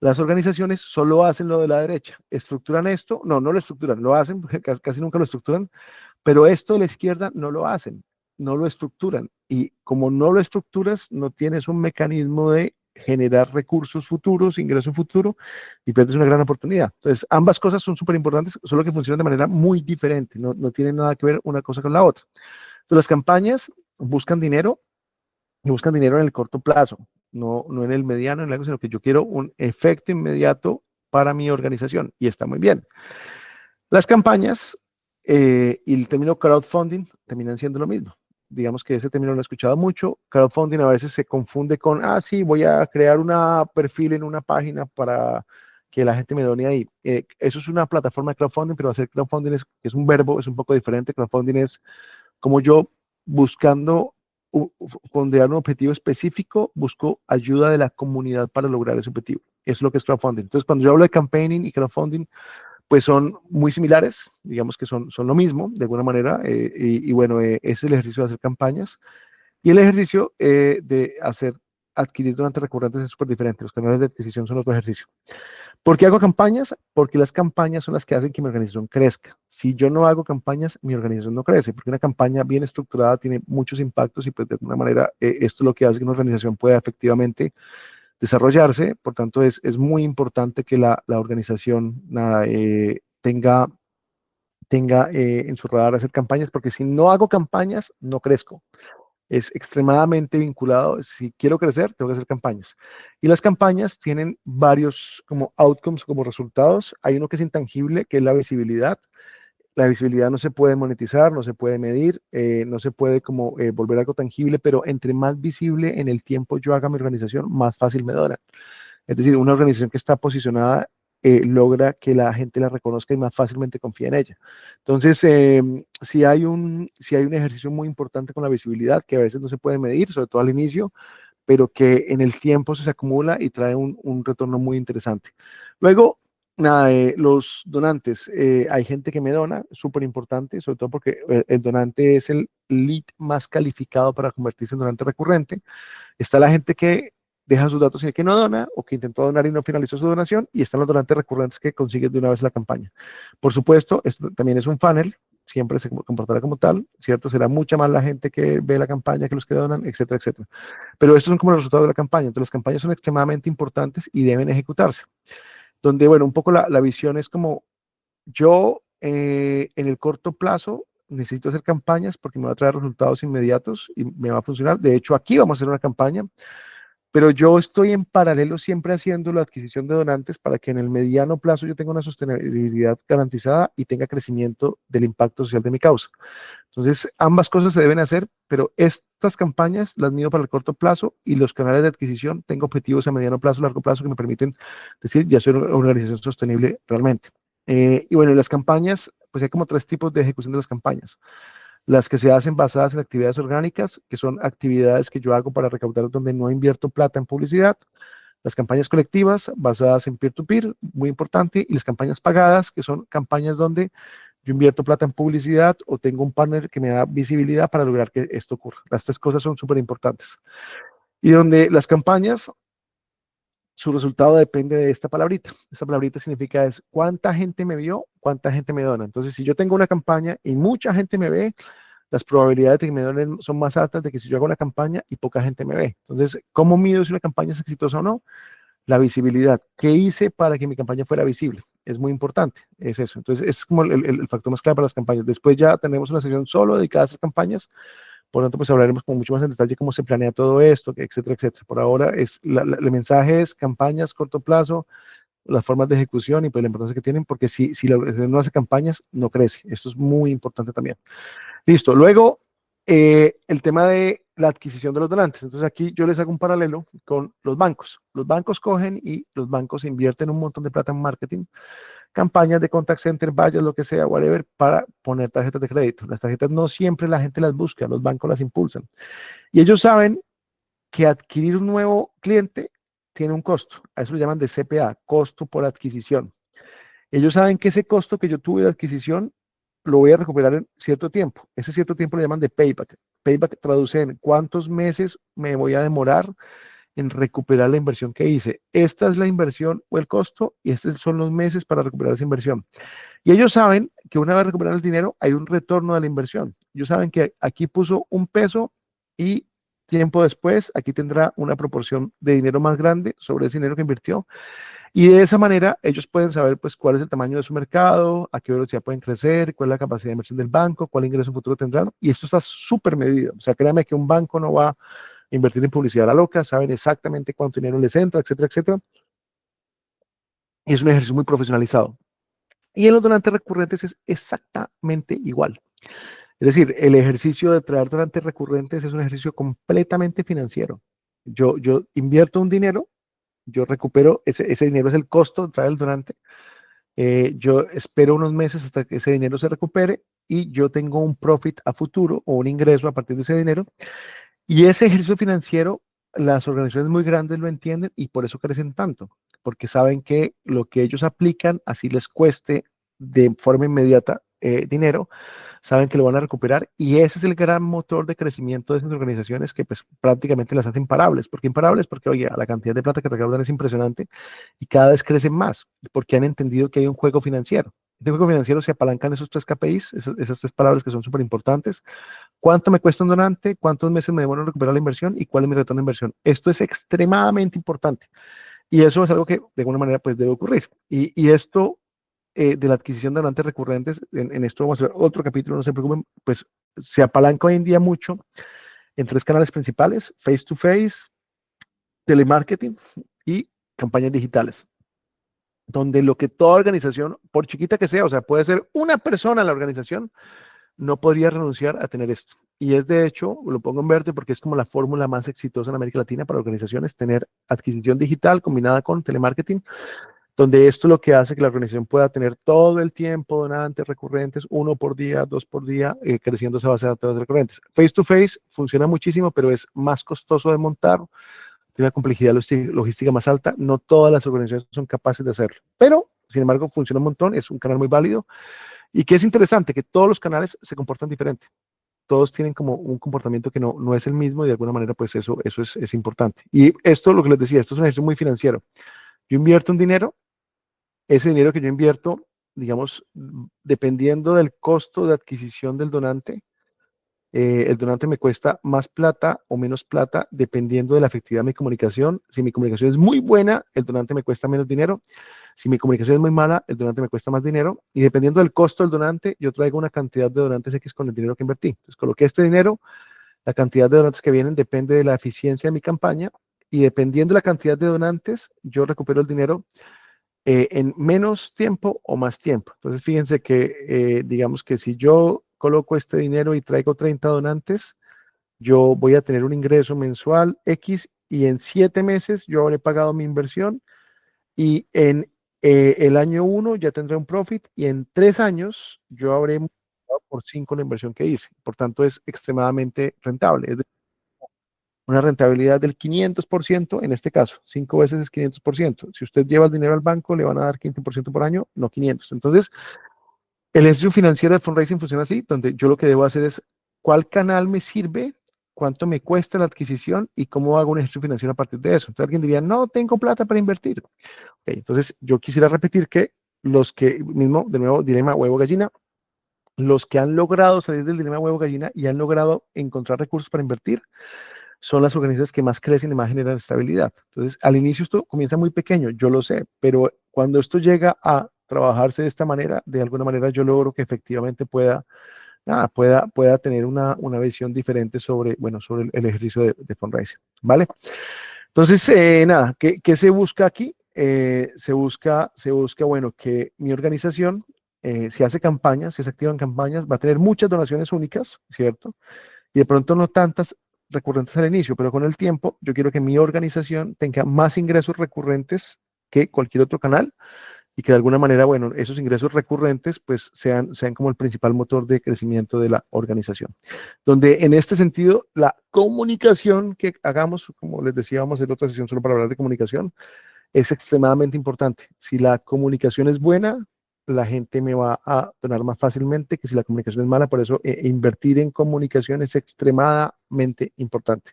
Las organizaciones solo hacen lo de la derecha. ¿Estructuran esto? No, no lo estructuran. Lo hacen, casi nunca lo estructuran, pero esto de la izquierda no lo hacen, no lo estructuran. Y como no lo estructuras, no tienes un mecanismo de generar recursos futuros, ingreso futuro, y pierdes una gran oportunidad. Entonces, ambas cosas son súper importantes, solo que funcionan de manera muy diferente, no tienen nada que ver una cosa con la otra. Entonces, las campañas buscan dinero y buscan dinero en el corto plazo, no en el mediano, en el largo, sino que yo quiero un efecto inmediato para mi organización, y está muy bien. Las campañas y el término crowdfunding terminan siendo lo mismo. Digamos que ese término lo he escuchado mucho. Crowdfunding a veces se confunde con, sí, voy a crear un perfil en una página para que la gente me done ahí. Eso es una plataforma de crowdfunding, pero hacer crowdfunding es un verbo, es un poco diferente. Crowdfunding es como yo buscando fondear un objetivo específico, busco ayuda de la comunidad para lograr ese objetivo. Eso es lo que es crowdfunding. Entonces, cuando yo hablo de campaigning y crowdfunding, pues son muy similares, digamos que son lo mismo, de alguna manera, y bueno, es el ejercicio de hacer campañas, y el ejercicio de adquirir donantes recurrentes es súper diferente, los canales de adquisición son otro ejercicio. ¿Por qué hago campañas? Porque las campañas son las que hacen que mi organización crezca. Si yo no hago campañas, mi organización no crece, porque una campaña bien estructurada tiene muchos impactos y pues de alguna manera esto es lo que hace que una organización pueda efectivamente desarrollarse. Por tanto, es muy importante que la organización tenga en su radar hacer campañas, porque si no hago campañas, no crezco. Es extremadamente vinculado. Si quiero crecer, tengo que hacer campañas. Y las campañas tienen varios como outcomes, como resultados. Hay uno que es intangible, que es la visibilidad. La visibilidad no se puede monetizar, no se puede medir, no se puede como volver algo tangible, pero entre más visible en el tiempo yo haga mi organización, más fácil me dona. Es decir, una organización que está posicionada logra que la gente la reconozca y más fácilmente confía en ella. Entonces, si hay un ejercicio muy importante con la visibilidad, que a veces no se puede medir, sobre todo al inicio, pero que en el tiempo se acumula y trae un retorno muy interesante. Luego, nada, los donantes, hay gente que me dona, súper importante, sobre todo porque el donante es el lead más calificado para convertirse en donante recurrente. Está la gente que deja sus datos y el que no dona, o que intentó donar y no finalizó su donación, y están los donantes recurrentes que consiguen de una vez la campaña. Por supuesto, esto también es un funnel, siempre se comportará como tal, ¿cierto? Será mucha más la gente que ve la campaña que los que donan, etcétera, etcétera. Pero estos son como los resultados de la campaña. Entonces, las campañas son extremadamente importantes y deben ejecutarse. Donde, bueno, un poco la visión es como yo en el corto plazo necesito hacer campañas porque me va a traer resultados inmediatos y me va a funcionar. De hecho, aquí vamos a hacer una campaña, pero yo estoy en paralelo siempre haciendo la adquisición de donantes para que en el mediano plazo yo tenga una sostenibilidad garantizada y tenga crecimiento del impacto social de mi causa. Entonces, ambas cosas se deben hacer, pero estas campañas las mido para el corto plazo y los canales de adquisición tengo objetivos a mediano plazo, largo plazo que me permiten decir, ya soy una organización sostenible realmente. Y bueno, las campañas, pues hay como tres tipos de ejecución de las campañas. Las que se hacen basadas en actividades orgánicas, que son actividades que yo hago para recaudar donde no invierto plata en publicidad. Las campañas colectivas basadas en peer-to-peer, muy importante, y las campañas pagadas, que son campañas donde yo invierto plata en publicidad o tengo un partner que me da visibilidad para lograr que esto ocurra. Las tres cosas son súper importantes. Y donde las campañas, su resultado depende de esta palabrita. Esta palabrita significa es cuánta gente me vio, cuánta gente me dona. Entonces, si yo tengo una campaña y mucha gente me ve, las probabilidades de que me donen son más altas de que si yo hago una campaña y poca gente me ve. Entonces, ¿cómo mido si una campaña es exitosa o no? La visibilidad. ¿Qué hice para que mi campaña fuera visible? Es muy importante, es eso. Entonces, es como el factor más clave para las campañas. Después ya tenemos una sección solo dedicada a hacer campañas, por lo tanto, pues hablaremos con mucho más en detalle cómo se planea todo esto, etcétera, etcétera. Por ahora, el mensaje es campañas, corto plazo, las formas de ejecución y pues la importancia que tienen, porque si la organización no hace campañas, no crece. Esto es muy importante también. Listo. Luego, el tema de la adquisición de los donantes. Entonces, aquí yo les hago un paralelo con los bancos. Los bancos cogen y los bancos invierten un montón de plata en marketing, campañas de contact center, vallas, lo que sea, whatever, para poner tarjetas de crédito. Las tarjetas no siempre la gente las busca, los bancos las impulsan. Y ellos saben que adquirir un nuevo cliente tiene un costo. A eso lo llaman de CPA, costo por adquisición. Ellos saben que ese costo que yo tuve de adquisición lo voy a recuperar en cierto tiempo. Ese cierto tiempo lo llaman de payback. Payback traduce en cuántos meses me voy a demorar en recuperar la inversión que hice. Esta es la inversión o el costo y estos son los meses para recuperar esa inversión. Y ellos saben que una vez recuperado el dinero, hay un retorno de la inversión. Ellos saben que aquí puso un peso y tiempo después, aquí tendrá una proporción de dinero más grande sobre ese dinero que invirtió. Y de esa manera, ellos pueden saber pues cuál es el tamaño de su mercado, a qué velocidad pueden crecer, cuál es la capacidad de inversión del banco, cuál ingreso futuro tendrán. Y esto está súper medido. O sea, créanme que un banco no va a invertir en publicidad a la loca, saben exactamente cuánto dinero les entra, etcétera, etcétera. Y es un ejercicio muy profesionalizado. Y en los donantes recurrentes es exactamente igual. Es decir, el ejercicio de traer donantes recurrentes es un ejercicio completamente financiero. Yo invierto un dinero, yo recupero, ese dinero es el costo de traer el donante. Yo espero unos meses hasta que ese dinero se recupere y yo tengo un profit a futuro o un ingreso a partir de ese dinero. Y ese ejercicio financiero, las organizaciones muy grandes lo entienden y por eso crecen tanto, porque saben que lo que ellos aplican, así les cueste de forma inmediata dinero, saben que lo van a recuperar y ese es el gran motor de crecimiento de esas organizaciones que pues prácticamente las hacen imparables. ¿Por qué imparables? Porque oye, la cantidad de plata que recaudan es impresionante y cada vez crecen más porque han entendido que hay un juego financiero. Este juego financiero se apalancan esos 3 KPIs, esas 3 palabras que son súper importantes. ¿Cuánto me cuesta un donante? ¿Cuántos meses me demoro en recuperar la inversión? ¿Y cuál es mi retorno de inversión? Esto es extremadamente importante. Y eso es algo que de alguna manera pues debe ocurrir. Y esto de la adquisición de donantes recurrentes, en esto vamos a hacer otro capítulo, no se preocupen, pues se apalanca hoy en día mucho en 3 canales principales: face to face, telemarketing y campañas digitales, donde lo que toda organización, por chiquita que sea, o sea, puede ser una persona en la organización, no podría renunciar a tener esto. Y es de hecho, lo pongo en verde porque es como la fórmula más exitosa en América Latina para organizaciones, tener adquisición digital combinada con telemarketing, donde esto lo que hace que la organización pueda tener todo el tiempo donantes recurrentes, 1 por día, 2 por día, creciendo esa base de datos recurrentes. Face to face funciona muchísimo, pero es más costoso de montar, tiene una complejidad logística más alta. No todas las organizaciones son capaces de hacerlo, pero sin embargo funciona un montón, es un canal muy válido. Y que es interesante que todos los canales se comportan diferente. Todos tienen como un comportamiento que no es el mismo y de alguna manera pues eso es importante. Y esto, lo que les decía, esto es un ejercicio muy financiero. Yo invierto un dinero, ese dinero que yo invierto, digamos, dependiendo del costo de adquisición del donante, el donante me cuesta más plata o menos plata dependiendo de la efectividad de mi comunicación. Si mi comunicación es muy buena, el donante me cuesta menos dinero. Si mi comunicación es muy mala, el donante me cuesta más dinero. Y dependiendo del costo del donante, yo traigo una cantidad de donantes X con el dinero que invertí. Entonces, coloqué este dinero, la cantidad de donantes que vienen depende de la eficiencia de mi campaña. Y dependiendo de la cantidad de donantes, yo recupero el dinero en menos tiempo o más tiempo. Entonces, fíjense que, digamos que si yo coloco este dinero y traigo 30 donantes, yo voy a tener un ingreso mensual X y en 7 meses yo habré pagado mi inversión y en el año 1 ya tendré un profit y en 3 años yo habré multiplicado por 5 la inversión que hice. Por tanto, es extremadamente rentable. Es una rentabilidad del 500% en este caso. 5 veces es 500%. Si usted lleva el dinero al banco, le van a dar 15% por año, no 500. Entonces, el ejercicio financiero de fundraising funciona así, donde yo lo que debo hacer es cuál canal me sirve, cuánto me cuesta la adquisición y cómo hago un ejercicio financiero a partir de eso. Entonces alguien diría, no tengo plata para invertir. Okay, entonces yo quisiera repetir que los que, mismo, de nuevo, dilema huevo-gallina, los que han logrado salir del dilema huevo-gallina y han logrado encontrar recursos para invertir, son las organizaciones que más crecen y más generan estabilidad. Entonces, al inicio esto comienza muy pequeño, yo lo sé, pero cuando esto llega a trabajarse de esta manera, de alguna manera yo logro que efectivamente pueda tener una visión diferente sobre, bueno, sobre el ejercicio de fundraising, ¿vale? Entonces, ¿qué se busca aquí? Se busca, bueno, que mi organización, si hace campañas, si se activan campañas, va a tener muchas donaciones únicas, ¿cierto? Y de pronto no tantas recurrentes al inicio, pero con el tiempo yo quiero que mi organización tenga más ingresos recurrentes que cualquier otro canal y que de alguna manera, bueno, esos ingresos recurrentes pues sean como el principal motor de crecimiento de la organización. Donde en este sentido, la comunicación que hagamos, como les decía, vamos a hacer otra sesión solo para hablar de comunicación, es extremadamente importante. Si la comunicación es buena, la gente me va a donar más fácilmente que si la comunicación es mala. Por eso invertir en comunicación es extremadamente importante.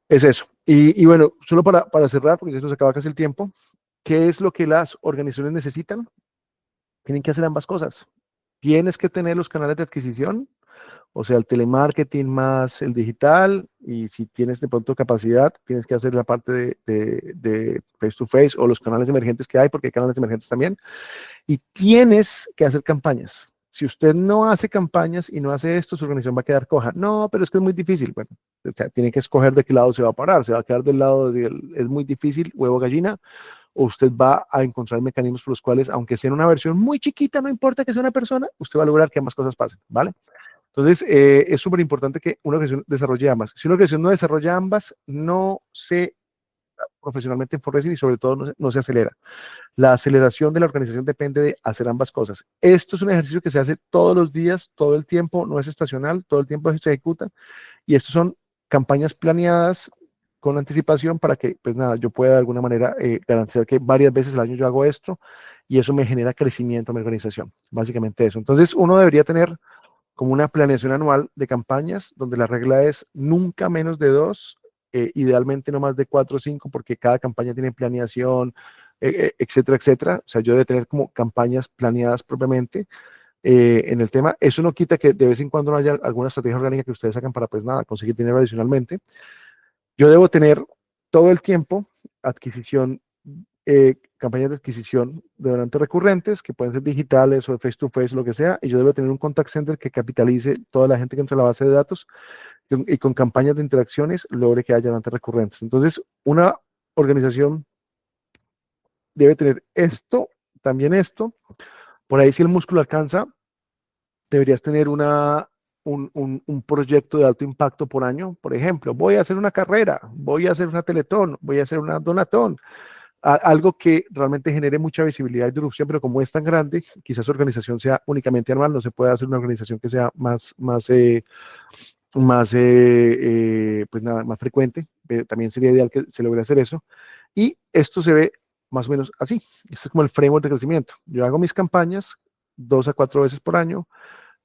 Es eso. Y bueno, solo para cerrar, porque ya se nos acaba casi el tiempo, ¿qué es lo que las organizaciones necesitan? Tienen que hacer ambas cosas. Tienes que tener los canales de adquisición, o sea, el telemarketing más el digital, y si tienes de pronto capacidad, tienes que hacer la parte de face to face o los canales emergentes que hay, porque hay canales emergentes también, y tienes que hacer campañas. Si usted no hace campañas y no hace esto, su organización va a quedar coja. No, pero es que es muy difícil. Bueno, o sea, tiene que escoger de qué lado se va a parar. Se va a quedar del lado es muy difícil, huevo gallina, o usted va a encontrar mecanismos por los cuales, aunque sea en una versión muy chiquita, no importa que sea una persona, usted va a lograr que ambas cosas pasen, ¿vale? Entonces, es súper importante que una organización desarrolle ambas. Si una organización no desarrolla ambas, no se profesionalmente en fundraising y sobre todo no se acelera. La aceleración de la organización depende de hacer ambas cosas. Esto es un ejercicio que se hace todos los días, todo el tiempo, no es estacional, todo el tiempo se ejecuta y estos son campañas planeadas con anticipación para que, pues nada, yo pueda de alguna manera garantizar que varias veces al año yo hago esto y eso me genera crecimiento a mi organización. Básicamente eso. Entonces, uno debería tener como una planeación anual de campañas donde la regla es nunca menos de 2, idealmente no más de 4 o 5, porque cada campaña tiene planeación, etcétera, etcétera. O sea, yo debo tener como campañas planeadas propiamente en el tema. Eso no quita que de vez en cuando no haya alguna estrategia orgánica que ustedes sacan para, pues nada, conseguir dinero adicionalmente. Yo debo tener todo el tiempo adquisición, campañas de adquisición de donantes recurrentes, que pueden ser digitales o face to face, lo que sea, y yo debo tener un contact center que capitalice toda la gente que entra a la base de datos y con campañas de interacciones logre que haya donantes recurrentes. Entonces, una organización debe tener esto, también esto. Por ahí, si el músculo alcanza, deberías tener un proyecto de alto impacto por año. Por ejemplo, voy a hacer una carrera, voy a hacer una teletón, voy a hacer una donatón, algo que realmente genere mucha visibilidad y disrupción, pero como es tan grande, quizás su organización sea únicamente anual, no se puede hacer una organización que sea pues nada, más frecuente. También sería ideal que se logre hacer eso. Y esto se ve más o menos así. Este es como el framework de crecimiento. Yo hago mis campañas 2 a 4 veces por año.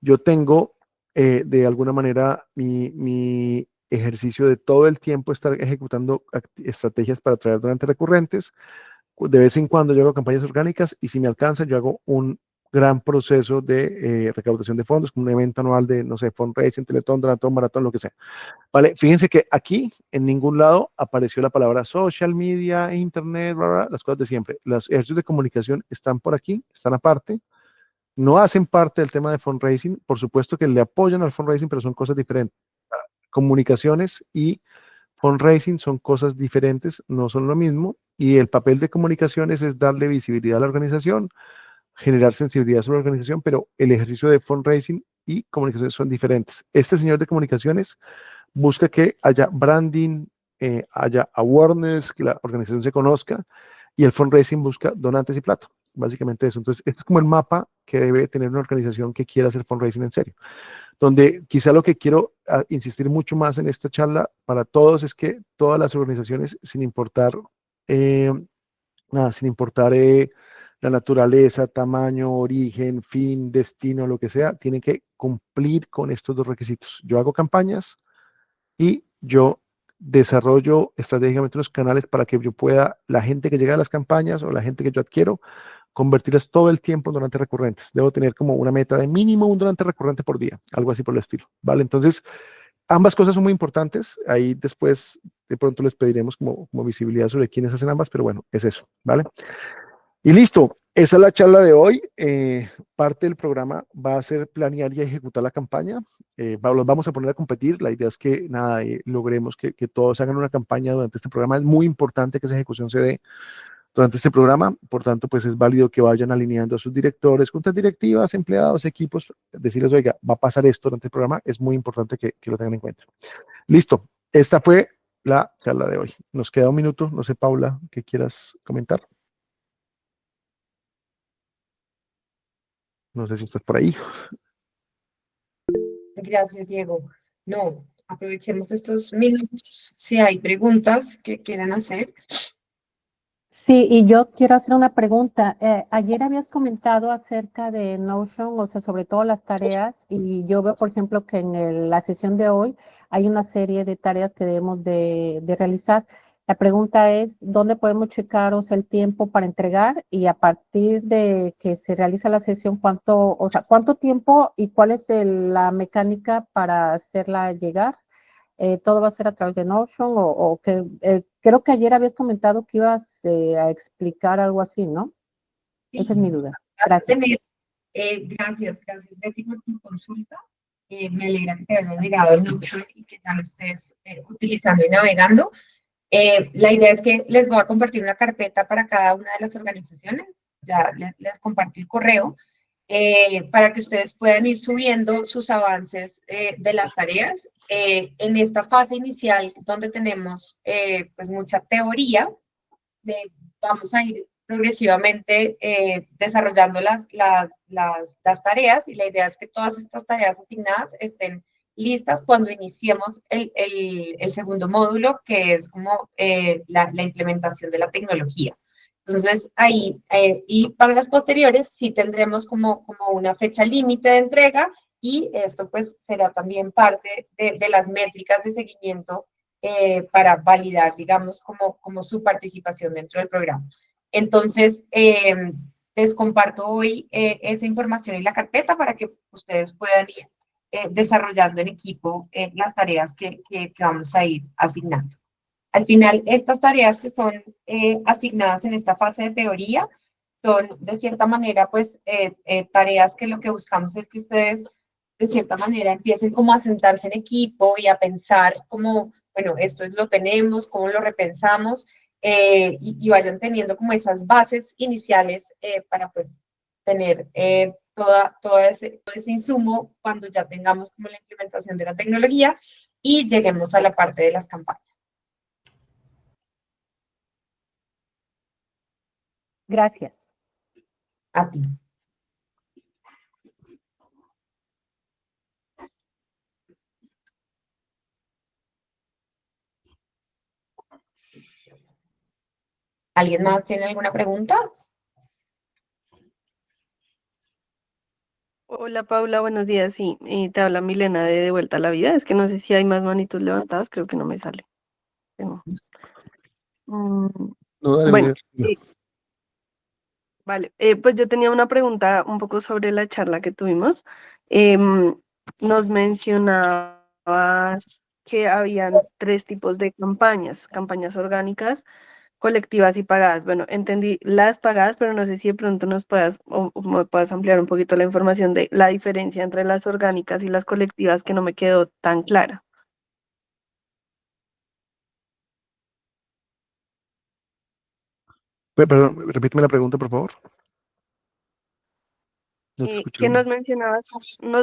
Yo tengo de alguna manera mi ejercicio de todo el tiempo estar ejecutando estrategias para atraer donantes recurrentes. De vez en cuando yo hago campañas orgánicas y si me alcanza yo hago un gran proceso de recaudación de fondos, como un evento anual de, no sé, fundraising, teletón, donatón, maratón, lo que sea. Vale, fíjense que aquí en ningún lado apareció la palabra social media, internet, bla, bla, las cosas de siempre. Los ejercicios de comunicación están por aquí, están aparte, no hacen parte del tema de fundraising, por supuesto que le apoyan al fundraising, pero son cosas diferentes. Comunicaciones y fundraising son cosas diferentes, no son lo mismo, y el papel de comunicaciones es darle visibilidad a la organización, generar sensibilidad sobre la organización, pero el ejercicio de fundraising y comunicaciones son diferentes. Este señor de comunicaciones busca que haya branding, haya awareness, que la organización se conozca, y el fundraising busca donantes y plata. Básicamente eso. Entonces, este es como el mapa que debe tener una organización que quiera hacer fundraising en serio. Donde quizá lo que quiero insistir mucho más en esta charla para todos es que todas las organizaciones, sin importar, eh, nada, sin importar la naturaleza, tamaño, origen, fin, destino, lo que sea, tienen que cumplir con estos dos requisitos. Yo hago campañas y yo desarrollo estratégicamente los canales para que yo pueda, la gente que llega a las campañas o la gente que yo adquiero, convertirlas todo el tiempo en donantes recurrentes. Debo tener como una meta de mínimo un donante recurrente por día, algo así por el estilo, ¿vale? Entonces, ambas cosas son muy importantes. Ahí después de pronto les pediremos como visibilidad sobre quiénes hacen ambas, pero bueno, es eso, ¿vale? Y listo, esa es la charla de hoy. Parte del programa va a ser planear y ejecutar la campaña. Los vamos a poner a competir. La idea es que nada, logremos que todos hagan una campaña durante este programa. Es muy importante que esa ejecución se dé durante este programa. Por tanto, pues es válido que vayan alineando a sus directores, juntas directivas, empleados, equipos, decirles, oiga, va a pasar esto durante el programa. Es muy importante que lo tengan en cuenta. Listo, esta fue la charla de hoy. Nos queda un minuto. No sé, Paula, ¿qué quieras comentar? No sé si estás por ahí. Gracias, Diego. No, aprovechemos estos minutos. Si hay preguntas que quieran hacer. Sí, y yo quiero hacer una pregunta. Ayer habías comentado acerca de Notion, o sea, sobre todo las tareas, y yo veo, por ejemplo, que en la sesión de hoy hay una serie de tareas que debemos de realizar. La pregunta es, ¿dónde podemos checar, o sea, el tiempo para entregar? Y a partir de que se realiza la sesión, ¿cuánto tiempo y cuál es la mecánica para hacerla llegar? ¿Todo va a ser a través de Notion o que creo que ayer habías comentado que ibas a explicar algo así, ¿no? Esa es mi duda. Gracias. Gracias, Betty, por tu consulta. Me alegra que te haya llegado el Notion y que ya lo estés utilizando y navegando. La idea es que les voy a compartir una carpeta para cada una de las organizaciones. Ya les compartí el correo para que ustedes puedan ir subiendo sus avances de las tareas. En esta fase inicial, donde tenemos pues mucha teoría, vamos a ir progresivamente desarrollando las tareas y la idea es que todas estas tareas asignadas estén listas cuando iniciemos el segundo módulo, que es como la implementación de la tecnología. Entonces, ahí, y para las posteriores, sí tendremos como una fecha límite de entrega y esto pues será también parte de las métricas de seguimiento para validar, digamos, como su participación dentro del programa. Entonces, les comparto hoy esa información y la carpeta para que ustedes puedan ir desarrollando en equipo las tareas que vamos a ir asignando. Al final, estas tareas que son asignadas en esta fase de teoría son, de cierta manera, pues, tareas que lo que buscamos es que ustedes, de cierta manera, empiecen como a sentarse en equipo y a pensar como, bueno, esto lo tenemos, cómo lo repensamos, y vayan teniendo como esas bases iniciales para, pues, tener todo ese insumo cuando ya tengamos como la implementación de la tecnología y lleguemos a la parte de las campañas. Gracias. A ti. ¿Alguien más tiene alguna pregunta? Hola Paula, buenos días. Sí, te habla Milena de Vuelta a la Vida. Es que no sé si hay más manitos levantadas, creo que no me sale. No. No, dale, Bueno, dale. vale. Pues yo tenía una pregunta un poco sobre la charla que tuvimos. Nos mencionabas que habían 3 tipos de campañas: campañas orgánicas, colectivas y pagadas. Bueno, entendí las pagadas, pero no sé si de pronto nos puedas o me puedas ampliar un poquito la información de la diferencia entre las orgánicas y las colectivas, que no me quedó tan clara. Perdón, repíteme la pregunta, por favor. No te escuché Que bien. nos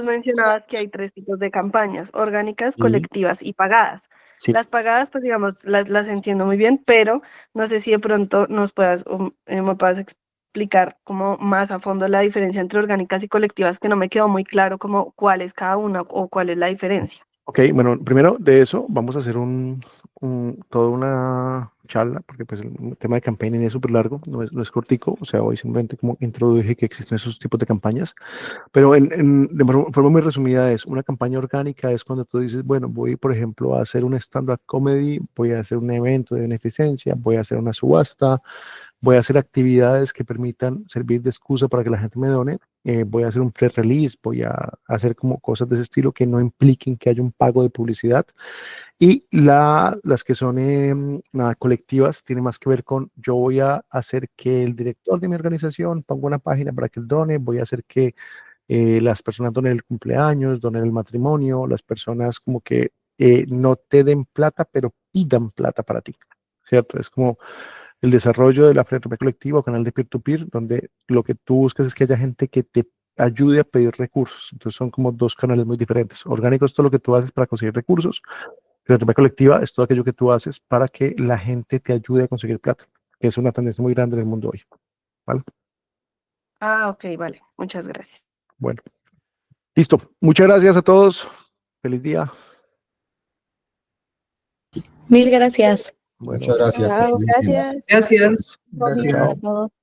mencionabas que hay 3 tipos de campañas: orgánicas, Sí, colectivas y pagadas. sí. Las pagadas, pues digamos, las entiendo muy bien, pero no sé si de pronto nos puedas me puedas explicar como más a fondo la diferencia entre orgánicas y colectivas, que no me quedó muy claro como cuál es cada una o cuál es la diferencia. Ok, bueno, primero de eso vamos a hacer toda una charla, porque pues el tema de campaigning es súper largo, no es cortico, o sea, hoy simplemente como introduje que existen esos tipos de campañas, pero de forma muy resumida es, una campaña orgánica es cuando tú dices, bueno, voy por ejemplo a hacer un stand-up comedy, voy a hacer un evento de beneficencia, voy a hacer una subasta, voy a hacer actividades que permitan servir de excusa para que la gente me done. Voy a hacer un pre-release, voy a hacer como cosas de ese estilo que no impliquen que haya un pago de publicidad. Y las que son nada, colectivas, tiene más que ver con yo voy a hacer que el director de mi organización ponga una página para que él done, voy a hacer que las personas donen el cumpleaños, donen el matrimonio, las personas como que no te den plata, pero pidan plata para ti, ¿cierto? Es como el desarrollo de la filantropía colectiva o canal de peer-to-peer, donde lo que tú buscas es que haya gente que te ayude a pedir recursos. Entonces son como dos canales muy diferentes. Orgánico es todo lo que tú haces para conseguir recursos. Filantropía colectiva es todo aquello que tú haces para que la gente te ayude a conseguir plata, que es una tendencia muy grande en el mundo hoy. ¿Vale? Ah, ok, vale. Muchas gracias. Bueno, listo. Muchas gracias a todos. Feliz día. Mil gracias. Bueno, Muchas gracias. Que Chao, estén muy bien. gracias. Gracias. chao. Todos.